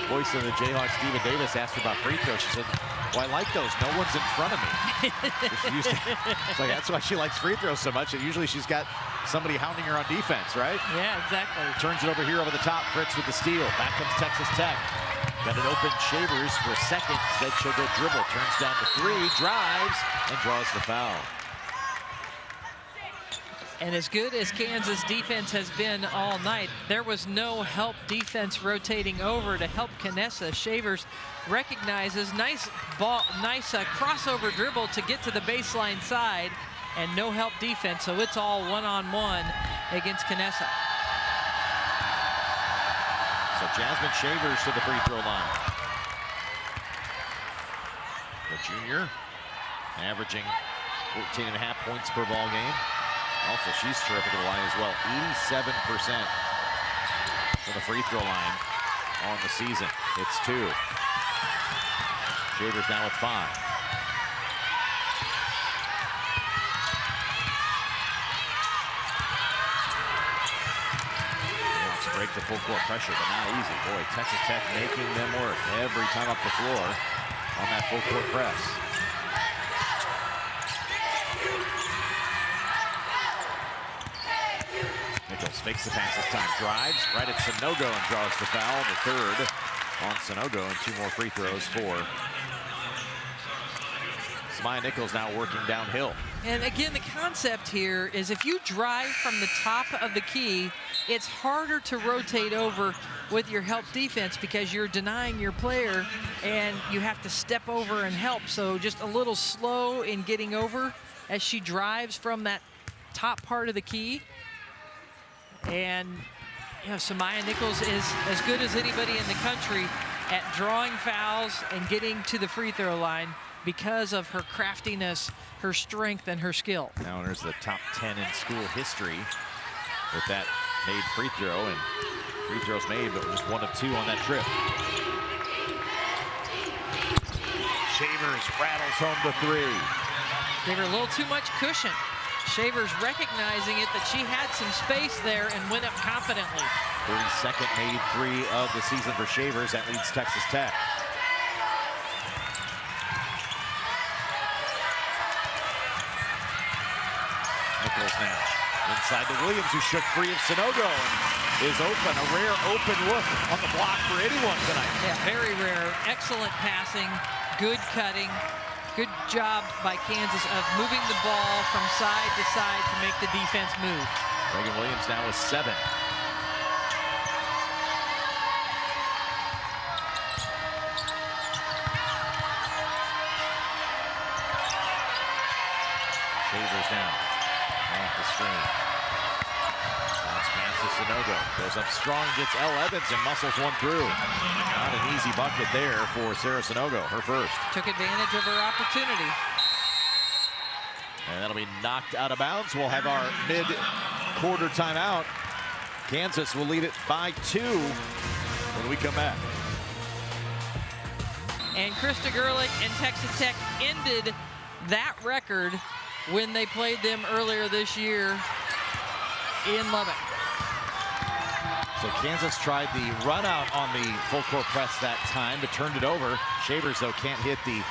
voice of the Jayhawks, Stephen Davis, asked her about free throws. She said, well, I like those. No one's in front of me. It's like, that's why she likes free throws so much. And usually she's got somebody hounding her on defense, right? Yeah, exactly. Turns it over here over the top. Fritz with the steal. Back comes Texas Tech. Got it open. Shavers for a second. Instead, she'll go dribble. Turns down to three. Drives and draws the foul. And as good as Kansas defense has been all night, there was no help defense rotating over to help Knessa. Shavers recognizes nice ball, nice crossover dribble to get to the baseline side, and no help defense, so it's all one-on-one against Knessa. So Jasmine Shavers to the free throw line. The junior averaging 14.5 points per ball game. Also, she's terrific at the line as well. 87% from the free throw line on the season. It's 2. Shavers now with 5. Wants to break the full court pressure, but not easy. Boy, Texas Tech making them work every time up the floor on that full court press. Nichols fakes the pass this time, drives right at Sanogo and draws the foul. The third on Sanogo, and 2 more free throws for Samaya Nichols, now working downhill. And again, the concept here is if you drive from the top of the key, it's harder to rotate over with your help defense because you're denying your player and you have to step over and help. So just a little slow in getting over as she drives from that top part of the key. And you know, Samaya Nichols is as good as anybody in the country at drawing fouls and getting to the free throw line because of her craftiness, her strength, and her skill. Now there's the top 10 in school history with that made free throw, and free throws made, but just 1 of 2 on that trip. Shavers rattles home the 3. Gave her a little too much cushion. Shavers recognizing it, that she had some space there and went up confidently. 32nd made 3 of the season for Shavers. That leads Texas Tech. Nichols now inside to Williams, who shook free of Sanogo and is open. A rare open look on the block for anyone tonight. Yeah, very rare. Excellent passing, good cutting. Good job by Kansas of moving the ball from side to side to make the defense move. Reagan Williams now with 7. Shavers now off the screen. Bounce pass to Sanogo. Goes up strong, gets L. Evans and muscles one through. Not an easy bucket there for Sarah Sanogo, her first. Took advantage of her opportunity. And that'll be knocked out of bounds. We'll have our mid-quarter timeout. Kansas will lead it by 2 when we come back. And Krista Gerlich and Texas Tech ended that record when they played them earlier this year in Lubbock. So Kansas tried the run out on the full court press that time, but turned it over. Shavers, though, can't hit the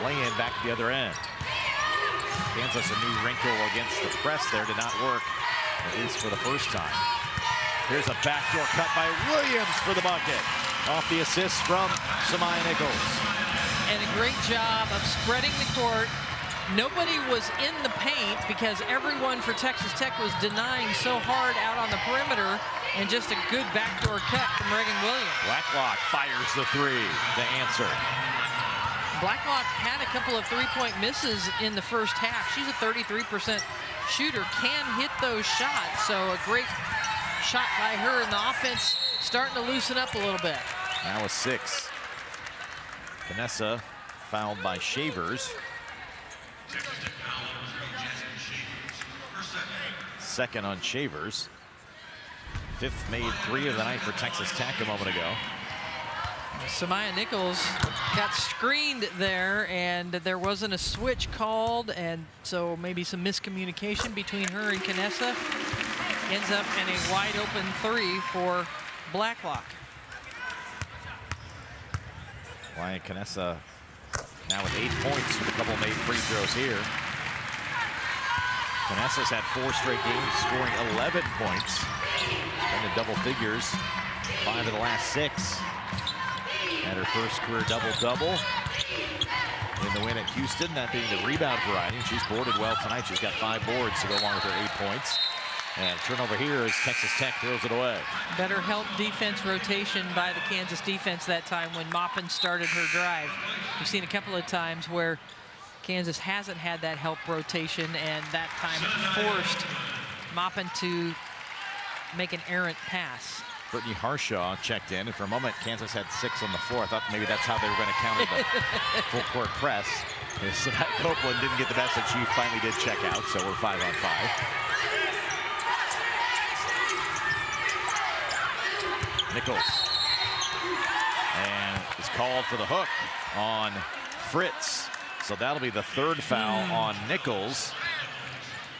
lay-in back to the other end. Kansas, a new wrinkle against the press there, did not work, at least for the first time. Here's a backdoor cut by Williams for the bucket. Off the assist from Samaya Nichols. And a great job of spreading the court. Nobody was in the paint because everyone for Texas Tech was denying so hard out on the perimeter, and just a good backdoor cut from Reagan Williams. Blacklock fires the 3 to answer. Blacklock had a couple of three-point misses in the first half. She's a 33% shooter, can hit those shots, so a great shot by her, and the offense starting to loosen up a little bit. Now a 6. Knessa fouled by Shavers. Second on Shavers. 5th made 3 of the night for Texas Tech a moment ago. Samaya Nichols got screened there, and there wasn't a switch called, and so maybe some miscommunication between her and Knessa. Ends up in a wide open 3 for Blacklock. Wyatt Knessa now with 8 points with a couple made free throws here. Knessa's had 4 straight games, scoring 11 points. She's been in double figures 5 of the last 6. Had her first career double-double in the win at Houston, that being the rebound variety. She's boarded well tonight. She's got 5 boards to go along with her 8 points. And turnover here as Texas Tech throws it away. Better help defense rotation by the Kansas defense that time when Maupin started her drive. We've seen a couple of times where Kansas hasn't had that help rotation, and that time forced Maupin to make an errant pass. Brittany Harshaw checked in, and for a moment, Kansas had 6 on the floor. I thought maybe that's how they were going to counter the full court press. So that Copeland didn't get the message. She finally did check out, so we're 5 on 5. Nichols. And is called for the hook on Fritz. So that'll be the 3rd foul on Nichols.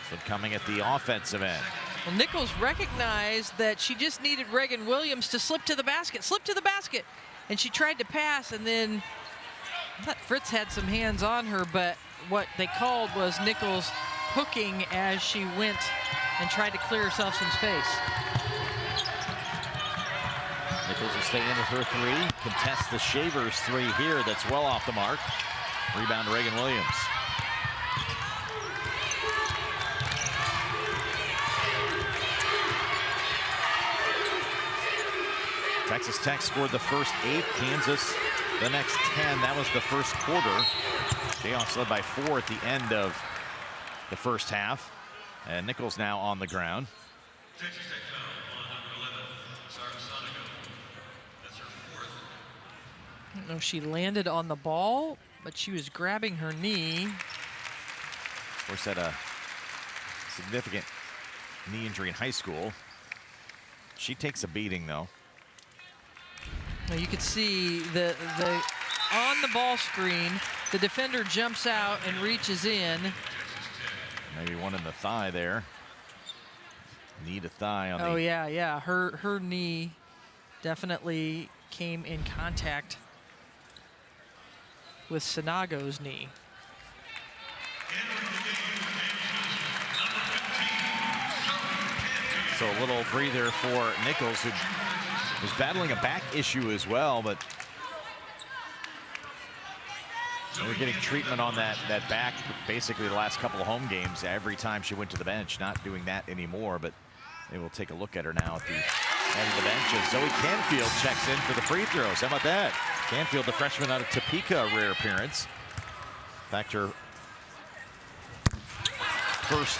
So coming at the offensive end. Well, Nichols recognized that she just needed Reagan Williams to slip to the basket. And she tried to pass, and then I thought Fritz had some hands on her, but what they called was Nichols hooking as she went and tried to clear herself some space. Nichols will stay in with her 3. Contest the Shavers 3 here. That's well off the mark. Rebound to Reagan Williams. Texas Tech scored the first 8. Kansas the next 10. That was the first quarter. Jayhawks led by 4 at the end of the first half. And Nichols now on the ground. Texas Tech foul on number 11, Sarah Sonico. That's her 4th. I don't know if she landed on the ball, but she was grabbing her knee. Of course, had a significant knee injury in high school. She takes a beating, though. Well, you could see the on the ball screen, the defender jumps out and reaches in. Maybe one in the thigh there. Knee to thigh on the... Oh, yeah. Her knee definitely came in contact with Sanago's knee. So a little breather for Nichols, who was battling a back issue as well, but they were getting treatment on that back basically the last couple of home games every time she went to the bench. Not doing that anymore, but they will take a look at her now at the end of the bench as Zoe Canfield checks in for the free throws. How about that? Canfield, the freshman out of Topeka, a rare appearance. In fact, her first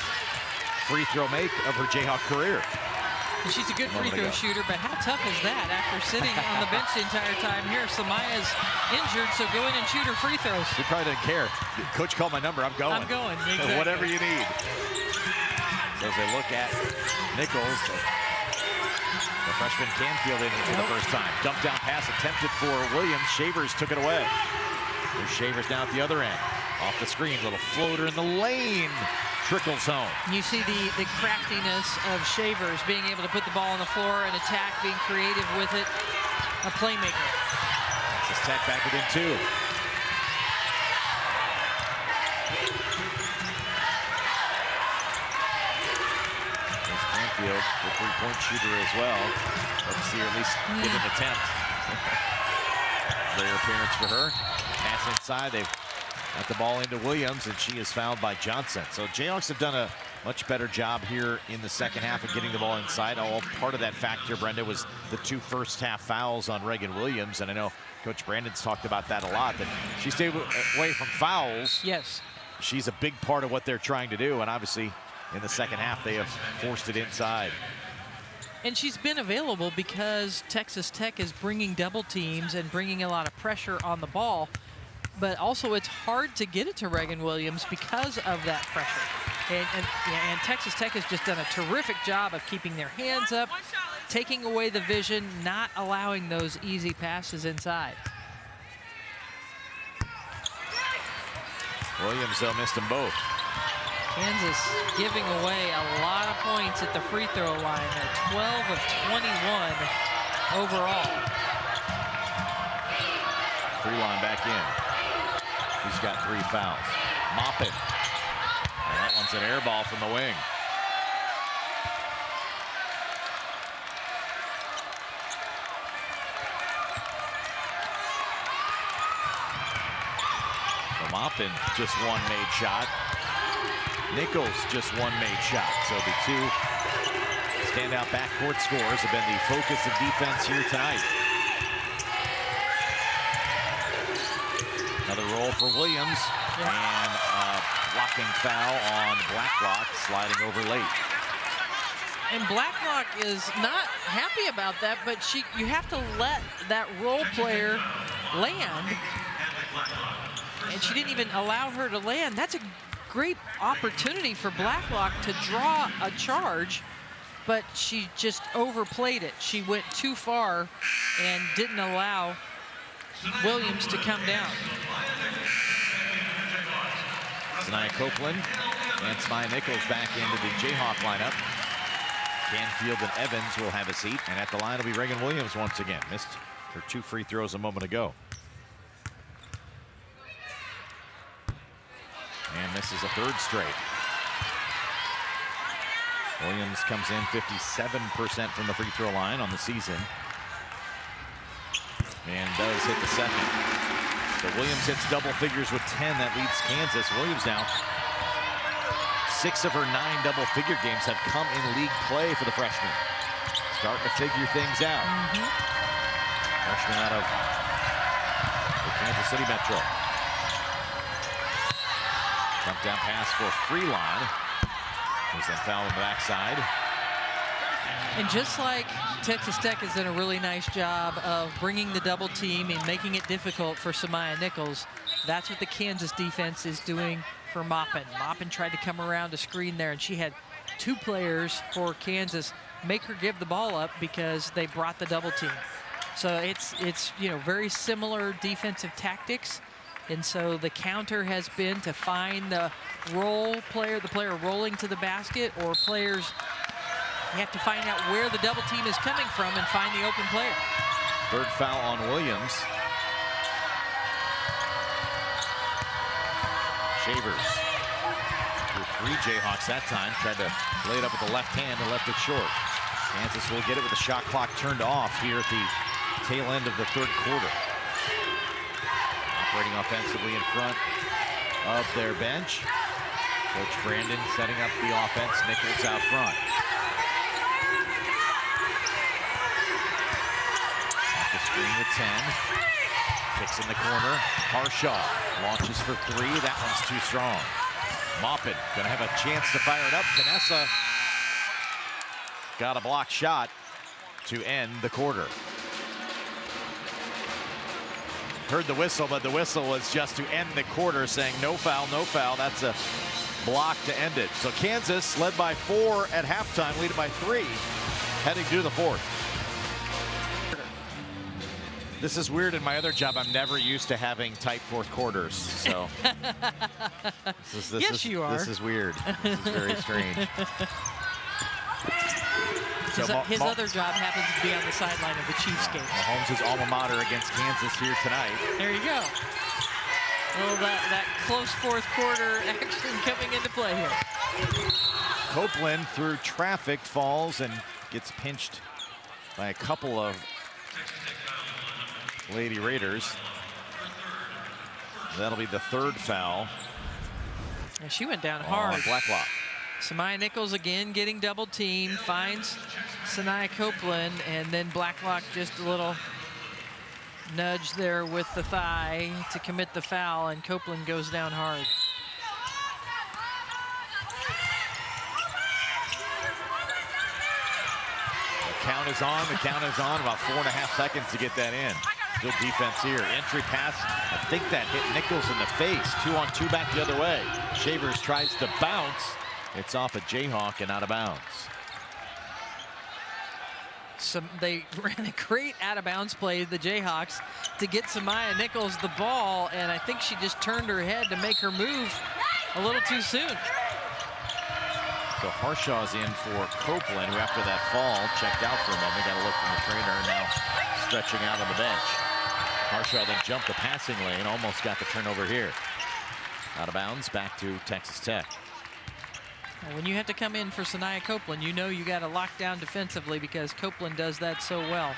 free throw make of her Jayhawk career. And she's a good free throw shooter, but how tough is that after sitting on the bench the entire time here? Samaya's injured, so go in and shoot her free throws. She probably doesn't care. Coach called my number, I'm going. I'm going, exactly. Whatever you need. So as they look at Nichols, the freshman Canfield in for the first time. Dump down pass attempted for Williams. Shavers took it away. There's Shavers down at the other end. Off the screen, little floater in the lane. Trickles home. You see the craftiness of Shavers being able to put the ball on the floor and attack, being creative with it. A playmaker. Texas Tech back within 2. There's Canfield, the 3-point shooter as well. Let's see her at least give an attempt. Rare appearance for her. Pass inside. They've got the ball into Williams, and she is fouled by Johnson. So Jayhawks have done a much better job here in the second half of getting the ball inside. All part of that factor, Brenda, was the 2 first-half fouls on Reagan Williams. And I know Coach Brandon's talked about that a lot, that she stayed away from fouls. Yes. She's a big part of what they're trying to do, and obviously in the second half they have forced it inside. And she's been available because Texas Tech is bringing double teams and bringing a lot of pressure on the ball. But also it's hard to get it to Reagan Williams because of that pressure. And Texas Tech has just done a terrific job of keeping their hands up, taking away the vision, not allowing those easy passes inside. Williams, though, missed them both. Kansas giving away a lot of points at the free throw line. They're 12 of 21 overall. Freeline back in. He's got 3 fouls. Moppin. And that one's an air ball from the wing. So Moppin, just one made shot. Nichols, just one made shot. So the 2 standout backcourt scores have been the focus of defense here tonight. Another roll for Williams, and a blocking foul on Blacklock, sliding over late. And Blacklock is not happy about that, but you have to let that role player land. And she didn't even allow her to land. That's a great opportunity for Blacklock to draw a charge, but she just overplayed it. She went too far and didn't allow Williams to come down. Sanaya Copeland and Smythe Nichols back into the Jayhawk lineup. Canfield and Evans will have a seat, and at the line will be Reagan Williams once again. Missed her 2 free throws a moment ago. And misses a 3rd straight. Williams comes in 57% from the free throw line on the season. And does hit the 2nd. So Williams hits double figures with 10. That leads Kansas. Williams now, 6 of her 9 double-figure games have come in league play for the freshman. Starting to figure things out. Freshman out of the Kansas City Metro. Jump down pass for Freeline. There's that foul on the backside. And just like Texas Tech has done a really nice job of bringing the double team and making it difficult for Samaya Nichols, that's what the Kansas defense is doing for Moppin. Moppin tried to come around a screen there, and she had 2 players for Kansas make her give the ball up because they brought the double team. So it's very similar defensive tactics. And so the counter has been to find the role player, the player rolling to the basket, or players, you have to find out where the double team is coming from and find the open player. 3rd foul on Williams. Shavers through 3 Jayhawks that time. Tried to lay it up with the left hand and left it short. Kansas will get it with the shot clock turned off here at the tail end of the 3rd quarter. Operating offensively in front of their bench. Coach Brandon setting up the offense. Nichols out front. Off the screen with 10. Kicks in the corner. Harshaw launches for 3. That one's too strong. Moppin gonna have a chance to fire it up. Vanessa got a blocked shot to end the quarter. Heard the whistle, but the whistle was just to end the quarter, saying no foul, no foul. That's a block to end it. So Kansas led by 4 at halftime, leading by 3, heading to the 4th. This is weird. In my other job, I'm never used to having tight 4th quarters. So yes, you are. This is weird. This is very strange. His other job happens to be on the sideline of the Chiefs game. Mahomes' alma mater against Kansas here tonight. There you go. Well, that close 4th quarter action coming into play here. Copeland through traffic falls and gets pinched by a couple of Lady Raiders. That'll be the 3rd foul. And she went down hard. Blacklock. Samaya Nichols again getting double teamed, finds Sanaya Copeland, and then Blacklock just a little nudge there with the thigh to commit the foul, and Copeland goes down hard. The count is on, the count is on. About 4.5 seconds to get that in. Good defense here. Entry pass, I think that hit Nichols in the face. 2-on-2 back the other way. Shavers tries to bounce. It's off a Jayhawk and out of bounds. they ran a great out-of-bounds play, the Jayhawks, to get Samaya Nichols the ball, and I think she just turned her head to make her move a little too soon. So Harshaw's in for Copeland, who after that fall checked out for a moment. Got a look from the trainer, and now stretching out on the bench. Harshaw then jumped the passing lane, almost got the turnover here. Out of bounds, back to Texas Tech. Well, when you have to come in for Sanaya Copeland, you know you got to lock down defensively because Copeland does that so well.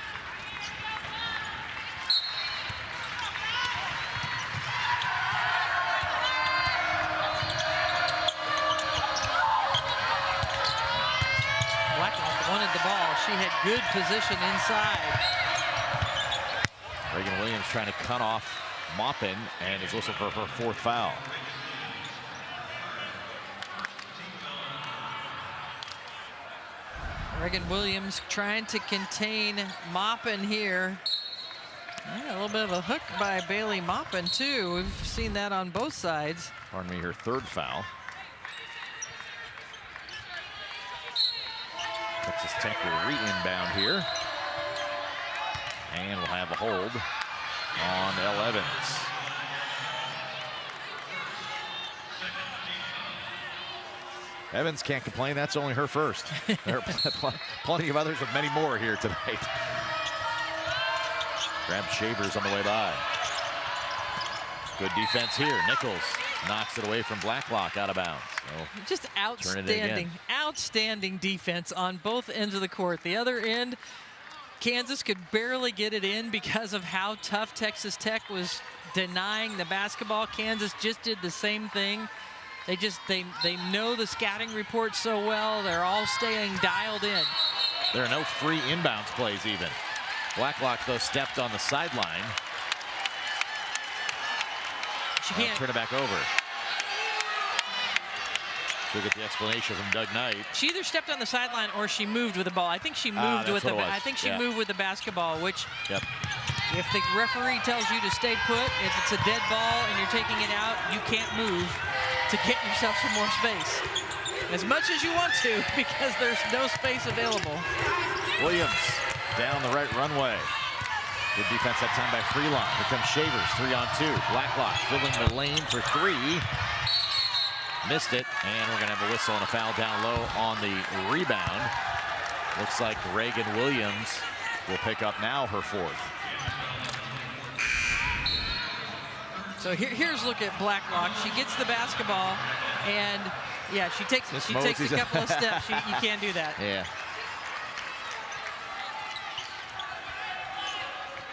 Blacklock wanted the ball. She had good position inside. Reagan Williams trying to cut off Maupin and is whistled for her 4th foul. Reagan Williams trying to contain Maupin here. Yeah, a little bit of a hook by Bailey Maupin too. We've seen that on both sides. Pardon me, her 3rd foul. Texas Tech will re-inbound here. And we'll have a hold on Elle Evans. Evans can't complain. That's only her first. There are plenty of others with many more here tonight. Grab Shavers on the way by. Good defense here. Nichols knocks it away from Blacklock out of bounds. So just outstanding defense on both ends of the court. The other end, Kansas could barely get it in because of how tough Texas Tech was denying the basketball. Kansas just did the same thing. They know the scouting report so well. They're all staying dialed in. There are no free inbounds plays even. Blacklock, though, stepped on the sideline. She can't turn it back over. She'll get the explanation from Doug Knight. She either stepped on the sideline or she moved with the ball. I think she moved with the. I think she moved with the basketball, which. Yep. If the referee tells you to stay put, if it's a dead ball and you're taking it out, you can't move to get yourself some more space. As much as you want to, because there's no space available. Williams down the right runway. Good defense that time by Freelon. Here comes Shavers, 3-on-2. Blacklock filling the lane for 3. Missed it, and we're gonna have a whistle and a foul down low on the rebound. Looks like Reagan Williams will pick up now her 4th. So here's a look at Blacklock. She gets the basketball, and yeah, she takes a couple of steps. You can't do that. Yeah.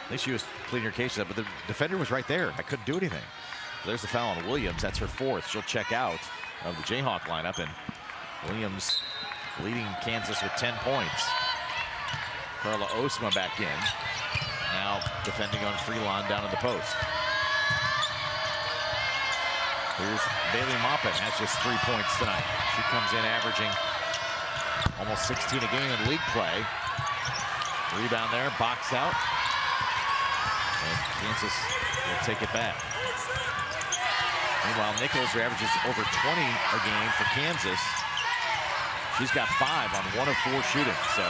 At least she was pleading her case up, but the defender was right there. I couldn't do anything. There's the foul on Williams. That's her 4th. She'll check out of the Jayhawk lineup, and Williams leading Kansas with 10 points. Carla Osma back in. Now defending on Freelon down in the post. Here's Bailey Maupin, has just 3 points tonight. She comes in averaging almost 16 a game in league play. Rebound there, box out. And Kansas will take it back. Meanwhile, Nichols, who averages over 20 a game for Kansas, she's got 5 on 1 of 4 shooting. So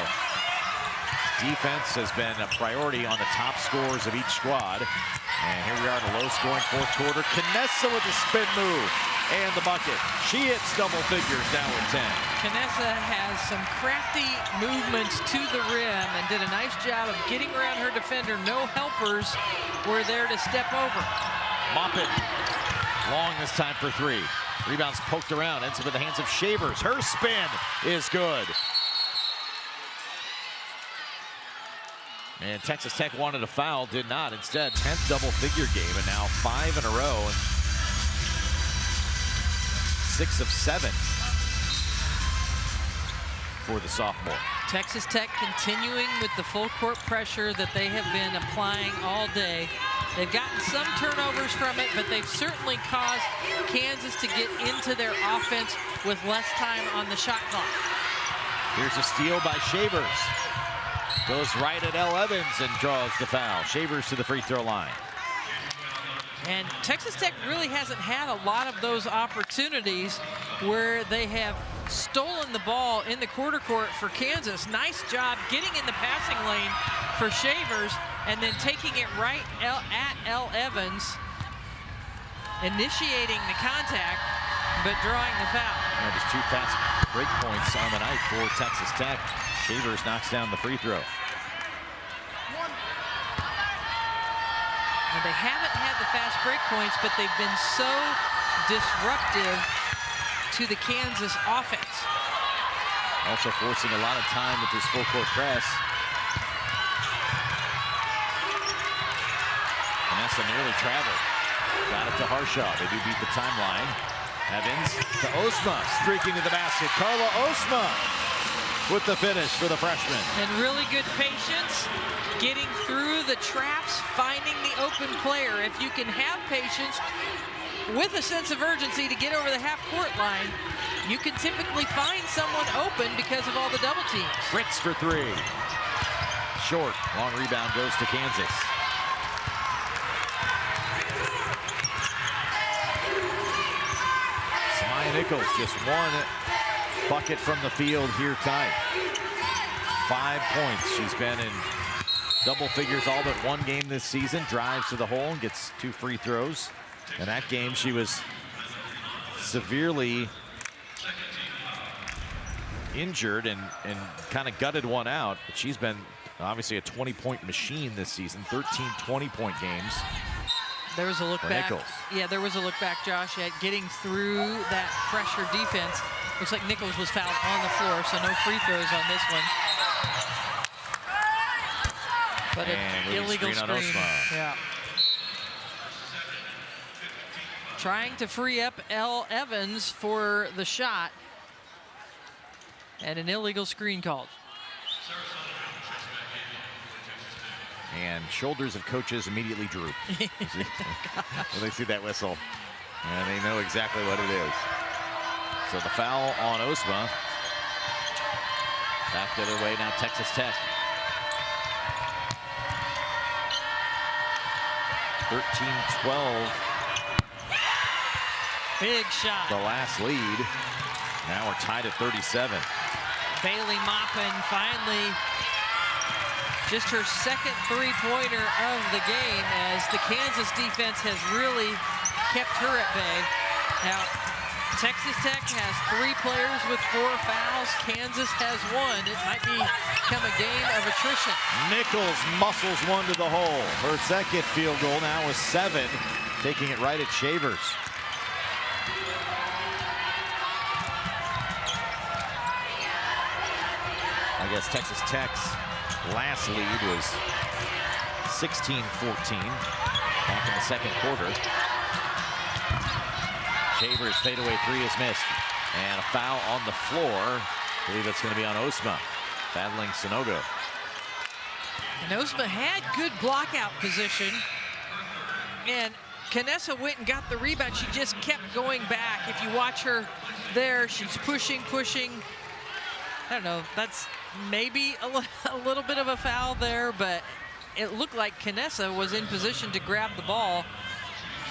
defense has been a priority on the top scorers of each squad. And here we are in a low-scoring 4th quarter. Canessa with the spin move and the bucket. She hits double figures now with 10. Canessa has some crafty movements to the rim and did a nice job of getting around her defender. No helpers were there to step over. Maupin, long this time for 3. Rebounds poked around, ends up in the hands of Shavers. Her spin is good. And Texas Tech wanted a foul, did not. Instead, 10th double-figure game, and now 5 in a row, and 6 of 7 for the sophomore. Texas Tech continuing with the full court pressure that they have been applying all day. They've gotten some turnovers from it, but they've certainly caused Kansas to get into their offense with less time on the shot clock. Here's a steal by Shavers. Goes right at Elle Evans and draws the foul. Shavers to the free throw line. And Texas Tech really hasn't had a lot of those opportunities where they have stolen the ball in the quarter court for Kansas. Nice job getting in the passing lane for Shavers and then taking it right at Elle Evans, initiating the contact, but drawing the foul. Yeah, just 2 fast break points on the night for Texas Tech. Shavers knocks down the free throw. And they haven't had the fast break points, but they've been so disruptive to the Kansas offense. Also forcing a lot of time with this full court press. Vanessa nearly traveled. Got it to Harshaw. They do beat the timeline. Evans to Osma, streaking to the basket. Carla Osma with the finish for the freshman. And really good patience, getting through the traps, finding the open player. If you can have patience with a sense of urgency to get over the half-court line, you can typically find someone open because of all the double teams. Fritz for 3. Short. Long rebound goes to Kansas. Samaya Nichols, just 1 bucket from the field here tonight. 5 points. She's been in double figures all but 1 game this season. Drives to the hole and gets 2 free throws. In that game, she was severely injured and kind of gutted one out. But she's been obviously a 20-point machine this season. 13 20-point games. There was a look back. Nichols. Yeah, there was a look back, Josh, at getting through that pressure defense. Looks like Nichols was fouled on the floor, so no free throws on this one. But an illegal screen. Yeah. Trying to free up Elle Evans for the shot. And an illegal screen called. And shoulders of coaches immediately droop when they see that whistle. And they know exactly what it is. So the foul on Osma. Back the other way now, Texas Tech. 13-12. Big shot. The last lead. Now we're tied at 37. Bailey Maupin finally just her second three-pointer of the game as the Kansas defense has really kept her at bay. Now, Texas Tech has 3 players with 4 fouls. Kansas has 1. It might become a game of attrition. Nichols muscles one to the hole. Her second field goal now is 7, taking it right at Shavers. I guess Texas Tech's last lead was 16-14 back in the second quarter. Shavers' fadeaway 3 is missed. And a foul on the floor. I believe it's going to be on Osma, battling Sanogo. And Osma had good blockout position. And Canessa went and got the rebound. She just kept going back. If you watch her there, she's pushing. I don't know, that's maybe a little bit of a foul there, but it looked like Canessa was in position to grab the ball,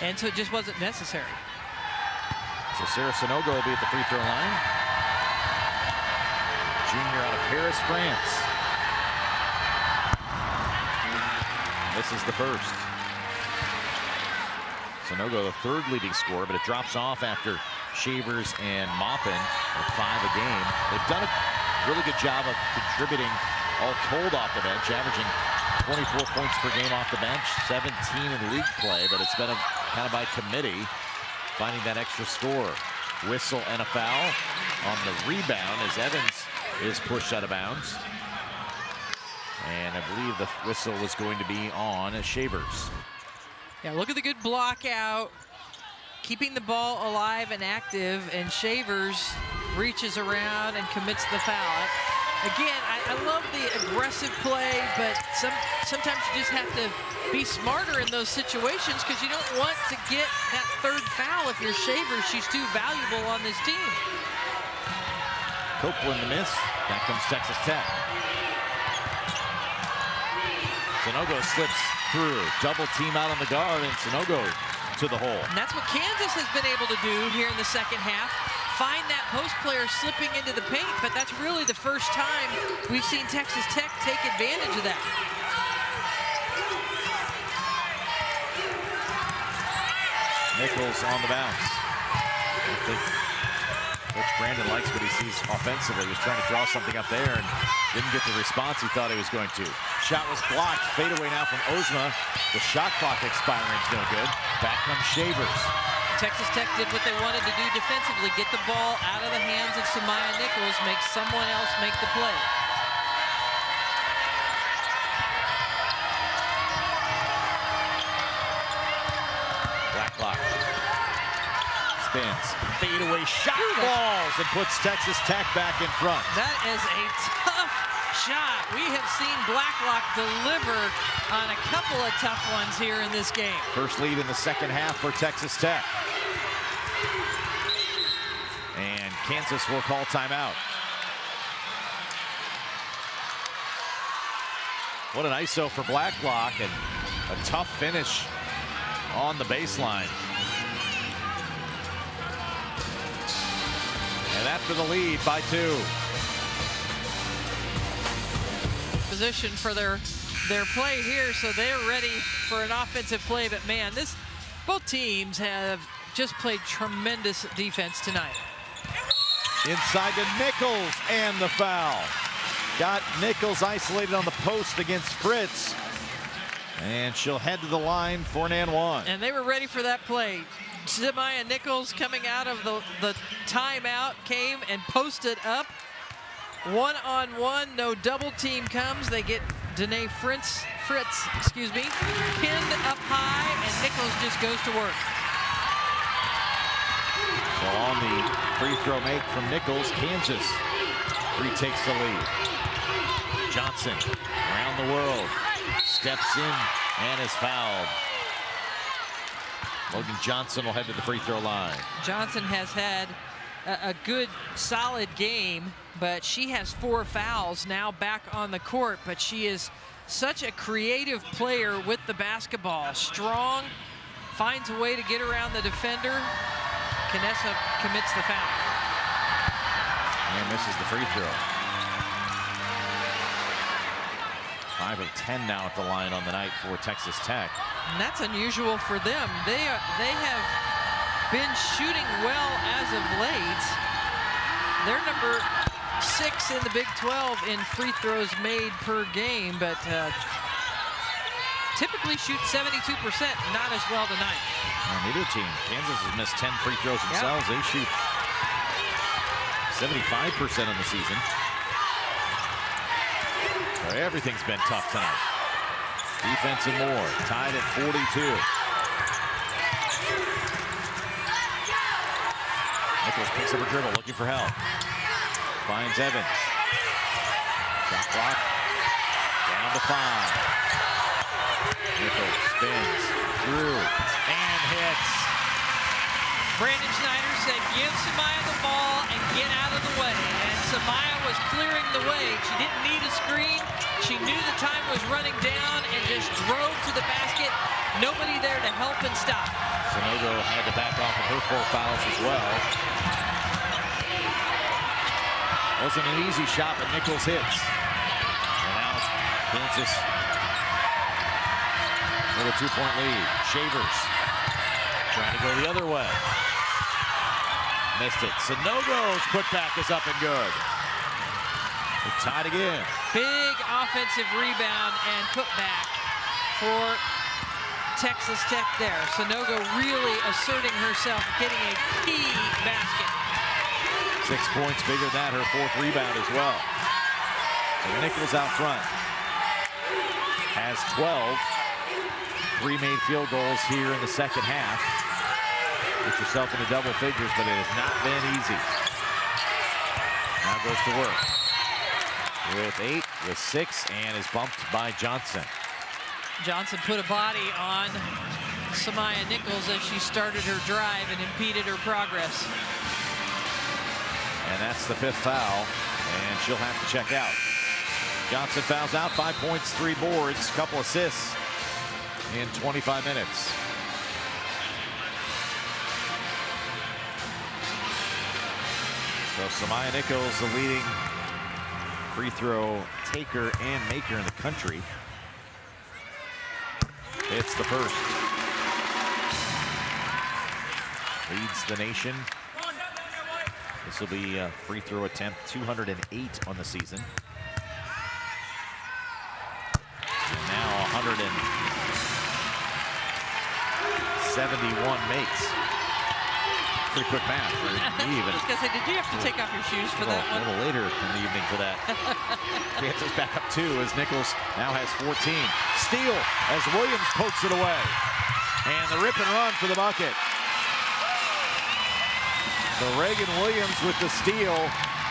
and so it just wasn't necessary. So Sarah Sanogo will be at the free throw line. Junior out of Paris, France. This is the first. Sanogo, the 3rd leading scorer, but it drops off after Shavers and Maupin at 5 a game. They've done a really good job of contributing all told off the bench, averaging 24 points per game off the bench, 17 in league play, but it's been a kind of by committee, finding that extra score. Whistle and a foul on the rebound as Evans is pushed out of bounds. And I believe the whistle was going to be on Shavers. Yeah, look at the good block out, keeping the ball alive and active, and Shavers reaches around and commits the foul. Again, I love the aggressive play, but sometimes you just have to be smarter in those situations because you don't want to get that 3rd foul if you're Shavers. She's too valuable on this team. Copeland to miss. Back comes Texas Tech. Sanogo slips through. Double team out on the guard, and Sanogo to the hole. And that's what Kansas has been able to do here in the second half. find that post player slipping into the paint, but that's really the first time we've seen Texas Tech take advantage of that. Nichols on the bounce. I think Coach Brandon likes what he sees offensively. He was trying to draw something up there and didn't get the response he thought he was going to. Shot was blocked. Fadeaway now from Ozma. The shot clock expiring is no good. Back comes Shavers. Texas Tech did what they wanted to do defensively, get the ball out of the hands of Samaya Nichols, make someone else make the play. Blacklock spins, fadeaway shot, falls, and puts Texas Tech back in front. That is a tough shot. We have seen Blacklock deliver on a couple of tough ones here in this game. First lead in the second half for Texas Tech. And Kansas will call timeout. What an ISO for Blacklock, and a tough finish on the baseline. And after the lead by 2. Position for their play here, so they're ready for an offensive play. But man, both teams have just played tremendous defense tonight. Inside to Nichols, and the foul. Got Nichols isolated on the post against Fritz. And she'll head to the line for an and one. And they were ready for that play. Samaya Nichols coming out of the timeout came and posted up. One-on-one, no double team comes. They get Danae Fritz, pinned up high, and Nichols just goes to work. So on the free throw make from Nichols, Kansas retakes the lead. Johnson around the world, steps in and is fouled. Logan Johnson will head to the free throw line. Johnson has had a good, solid game, but she has 4 fouls now back on the court. But she is such a creative player with the basketball. Strong, finds a way to get around the defender. Canessa commits the foul. And misses the free throw. 5 of 10 now at the line on the night for Texas Tech. And that's unusual for them. They have been shooting well as of late. They're number 6 in the Big 12 in free throws made per game, but typically shoot 72%, not as well tonight. Neither team. Kansas has missed 10 free throws themselves. They shoot 75% on the season. So everything's been tough tonight. Defense and more. Tied at 42. Nichols picks up a dribble, looking for help. Finds Evans. Shot clock down to 5. Nichols spins through and hits. Brandon Schneider said, give Samaya the ball and get out of the way. And Samaya was clearing the way. She didn't need a screen. She knew the time was running down and just drove to the basket. Nobody there to help and stop. Sanogo had to back off of her 4 fouls as well. Wasn't an easy shot, but Nichols hits. And now Kansas with a 2-point lead. Shavers trying to go the other way. Missed it. Sanogo's putback is up and good. They're tied again. Big offensive rebound and putback for Texas Tech there. Sanogo really asserting herself, getting a key basket. 6 points, bigger than that, her 4th rebound as well. So Nichols out front. Has 12. 3 made field goals here in the second half. Get yourself into double figures, but it has not been easy. Now goes to work. With 8, with 6, and is bumped by Johnson. Johnson put a body on Samaya Nichols as she started her drive and impeded her progress. And that's the 5th foul, and she'll have to check out. Johnson fouls out, 5 points, 3 boards, couple assists in 25 minutes. So Samaya Nichols, the leading free throw taker and maker in the country. It's the first. Leads the nation. This will be a free throw attempt 208 on the season. And now 171 makes. Pretty quick math for me even. I was gonna say, did you have to take off your shoes for that one? A little later in the evening for that. Kansas back up 2 as Nichols now has 14. Steal as Williams pokes it away. And the rip and run for the bucket. So Reagan Williams with the steal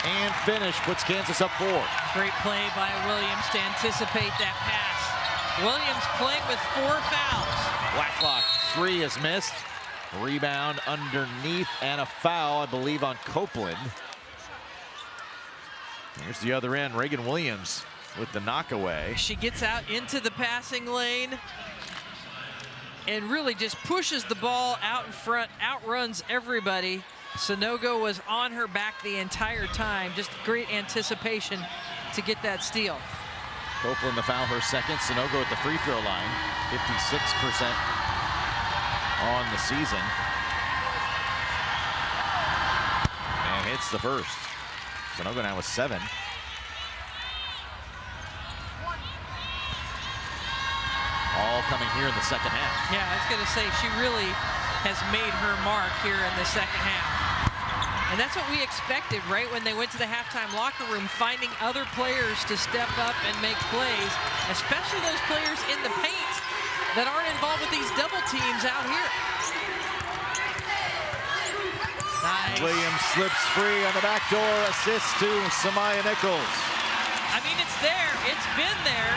and finish puts Kansas up 4. Great play by Williams to anticipate that pass. Williams playing with 4 fouls. Blacklock 3 is missed. Rebound underneath and a foul, I believe, on Copeland. Here's the other end, Reagan Williams with the knockaway. She gets out into the passing lane and really just pushes the ball out in front, outruns everybody. Sanogo was on her back the entire time. Just great anticipation to get that steal. Copeland the foul, her second. Sanogo at the free throw line, 56% on the season. And hits the first. Sanogo now with 7. All coming here in the second half. Yeah, I was going to say, she really has made her mark here in the second half. And that's what we expected, right? When they went to the halftime locker room, finding other players to step up and make plays, especially those players in the paint that aren't involved with these double teams out here. Nice. Williams slips free on the back door, assist to Samaya Nichols. I mean, it's there, it's been there.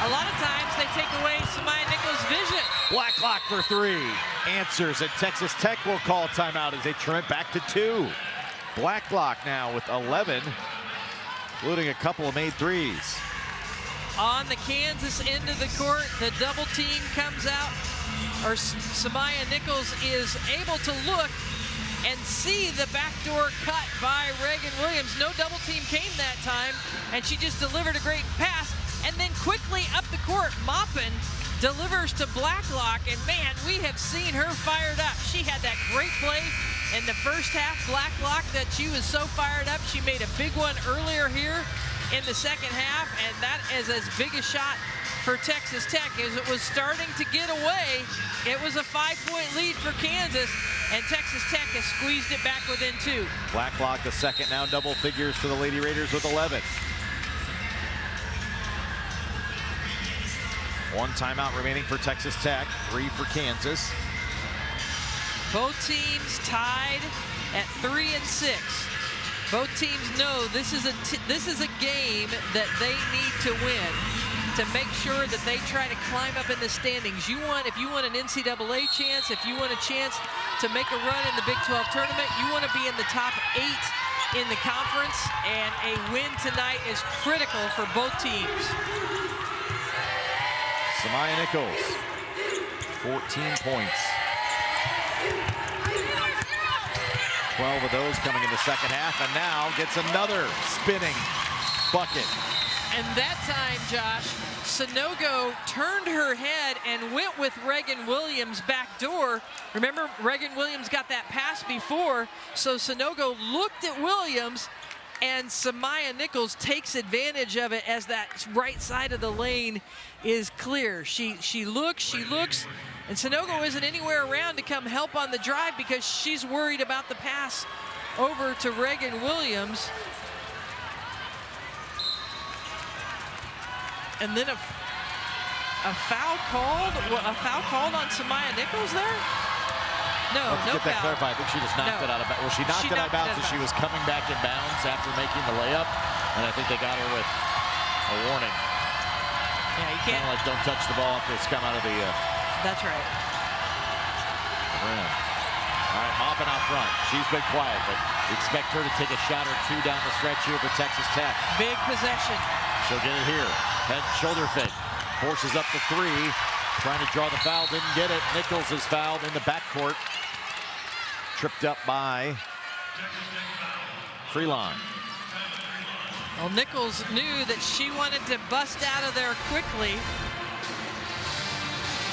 A lot of times they take away Samaya Nichols' vision. Blacklock for 3, answers, and Texas Tech will call timeout as they trim it back to 2. Blacklock now with 11, including a couple of made threes. On the Kansas end of the court, the double team comes out, or Samaya Nichols is able to look and see the backdoor cut by Reagan Williams. No double team came that time, and she just delivered a great pass. And then quickly up the court, Maupin delivers to Blacklock, and man, we have seen her fired up. She had that great play in the first half, Blacklock, that she was so fired up. She made a big one earlier here in the second half, and that is as big a shot for Texas Tech as it was starting to get away. It was a 5-point lead for Kansas, and Texas Tech has squeezed it back within 2. Blacklock the second, now double figures for the Lady Raiders with 11. One timeout remaining for Texas Tech, 3 for Kansas. Both teams tied at 3 and 6. Both teams know this is a game that they need to win to make sure that they try to climb up in the standings. If you want an NCAA chance, if you want a chance to make a run in the Big 12 tournament, you want to be in the top 8 in the conference, and a win tonight is critical for both teams. Samaya Nichols, 14 points. 12 of those coming in the second half, and now gets another spinning bucket. And that time, Josh, Sanogo turned her head and went with Reagan Williams' back door. Remember, Reagan Williams got that pass before, so Sanogo looked at Williams, and Samaya Nichols takes advantage of it as that right side of the lane is clear. She looks, and Sanogo isn't anywhere around to come help on the drive because she's worried about the pass over to Reagan Williams. And then a foul called on Samaya Nichols there? No, no get that foul. clarified. I think she just knocked it out of bounds. Well, she knocked it out of bounds as she was coming back in bounds after making the layup, and I think they got her with a warning. Yeah, you can't. Kind of like don't touch the ball after it's come out of the That's right. rim. All right, Maupin out front. She's been quiet, but we expect her to take a shot or 2 down the stretch here for Texas Tech. Big possession. She'll get it here. Head shoulder fake. Forces up the 3. Trying to draw the foul, didn't get it. Nichols is fouled in the backcourt. Tripped up by Freelon. Well, Nichols knew that she wanted to bust out of there quickly.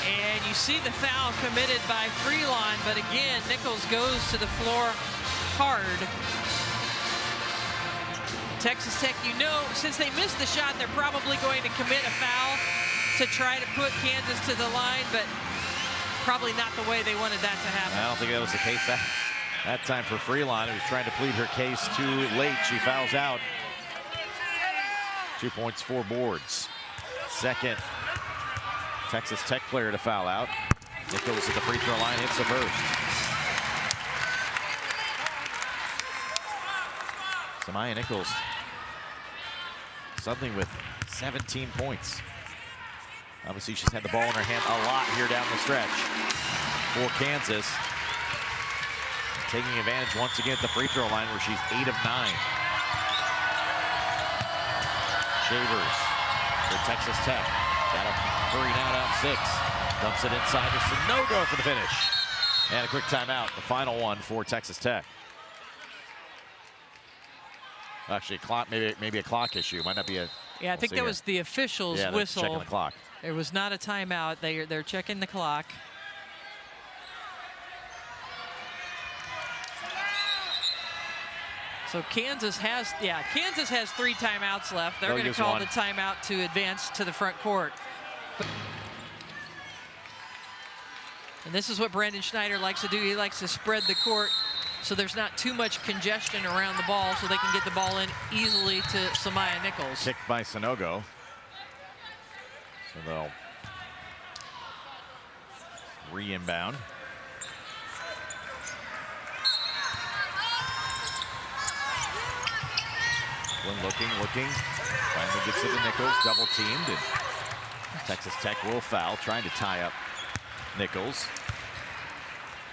And you see the foul committed by Freelon, but again, Nichols goes to the floor hard. Texas Tech, you know, since they missed the shot, they're probably going to commit a foul to try to put Kansas to the line, but probably not the way they wanted that to happen. I don't think that was the case that time for Freelon, who was trying to plead her case too late. She fouls out. 2 points, 4 boards. Second Texas Tech player to foul out. Nichols at the free throw line, hits the first. Samaya Nichols suddenly with 17 points. Obviously, she's had the ball in her hand a lot here down the stretch for Kansas. Taking advantage once again at the free throw line, where she's 8 of 9. Shavers for Texas Tech. Got to hurry now, down 6. Dumps it inside to Sanogo for the finish. And a quick timeout, the final one for Texas Tech. Actually, a clock, maybe a clock issue. Might not be a. Yeah, I think that was the official's whistle. Checking the clock. It was not a timeout. They're checking the clock. So Kansas has 3 timeouts left. They're going to call the timeout to advance to the front court. And this is what Brandon Schneider likes to do. He likes to spread the court so there's not too much congestion around the ball, so they can get the ball in easily to Samaya Nichols. Kicked by Sanogo. So they'll re-inbound. Looking. Finally gets it to Nichols, double teamed, and Texas Tech will foul, trying to tie up Nichols.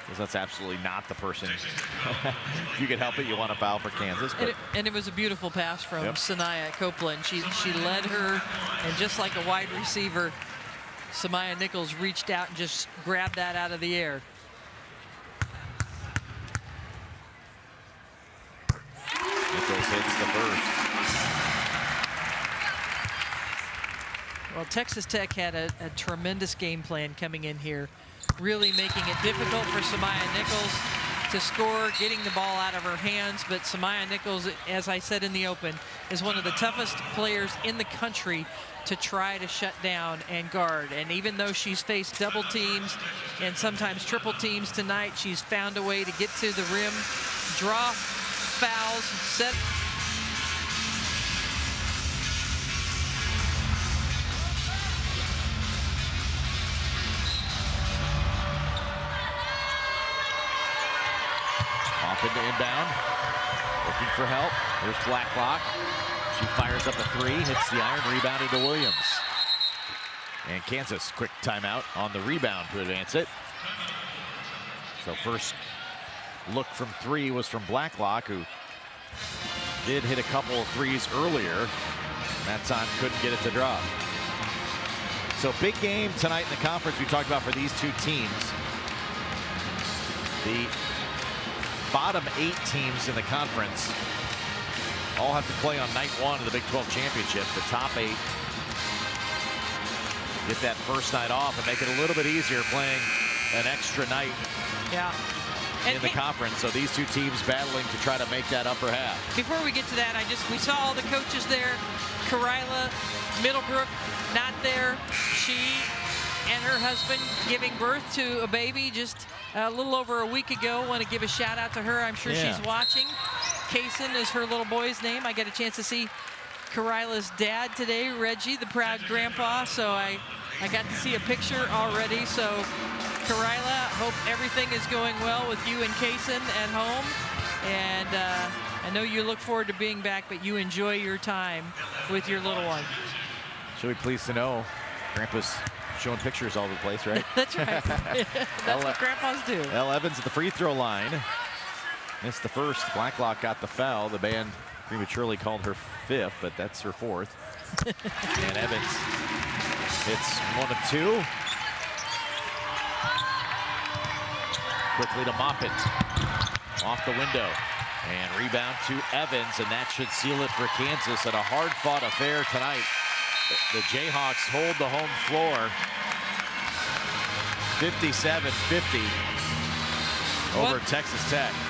Because that's absolutely not the person. If you can help it, you want to foul for Kansas. But and it was a beautiful pass from Sanaya Copeland. She led her, and just like a wide receiver, Samaya Nichols reached out and just grabbed that out of the air. Nichols hits the first. Well, Texas Tech had a tremendous game plan coming in here, really making it difficult for Samaya Nichols to score, getting the ball out of her hands. But Samaya Nichols, as I said in the open, is one of the toughest players in the country to try to shut down and guard. And even though she's faced double teams and sometimes triple teams tonight, she's found a way to get to the rim, draw fouls, set. Off into inbound, looking for help. Here's Blacklock. She fires up a 3, hits the iron, rebounded to Williams. And Kansas, quick timeout on the rebound to advance it. So first look from 3 was from Blacklock, who did hit a couple of 3s earlier. That time couldn't get it to drop. So big game tonight in the conference we talked about for these two teams. The bottom 8 teams in the conference all have to play on night 1 of the Big 12 Championship. The top 8 get that first night off and make it a little bit easier playing an extra night in the conference. So these two teams battling to try to make that upper half. Before we get to that, we saw all the coaches there. Karila Middlebrook not there. She and her husband giving birth to a baby just a little over a week ago. Want to give a shout out to her. I'm sure she's watching. Kaysen is her little boy's name. I got a chance to see Karila's dad today, Reggie, the proud grandpa. So I got to see a picture already. So Karila, hope everything is going well with you and Kaysen at home. And I know you look forward to being back, but you enjoy your time with your little one. She'll be pleased to know Grandpa's showing pictures all over the place, right? That's right. That's what grandpas do. Elle Evans at the free throw line. Missed the first. Blacklock got the foul. The band prematurely called her 5th, but that's her 4th. And Evans hits 1 of 2. Quickly to Moppet. Off the window. And rebound to Evans, and that should seal it for Kansas in a hard-fought affair tonight. The Jayhawks hold the home floor 57-50 over Texas Tech.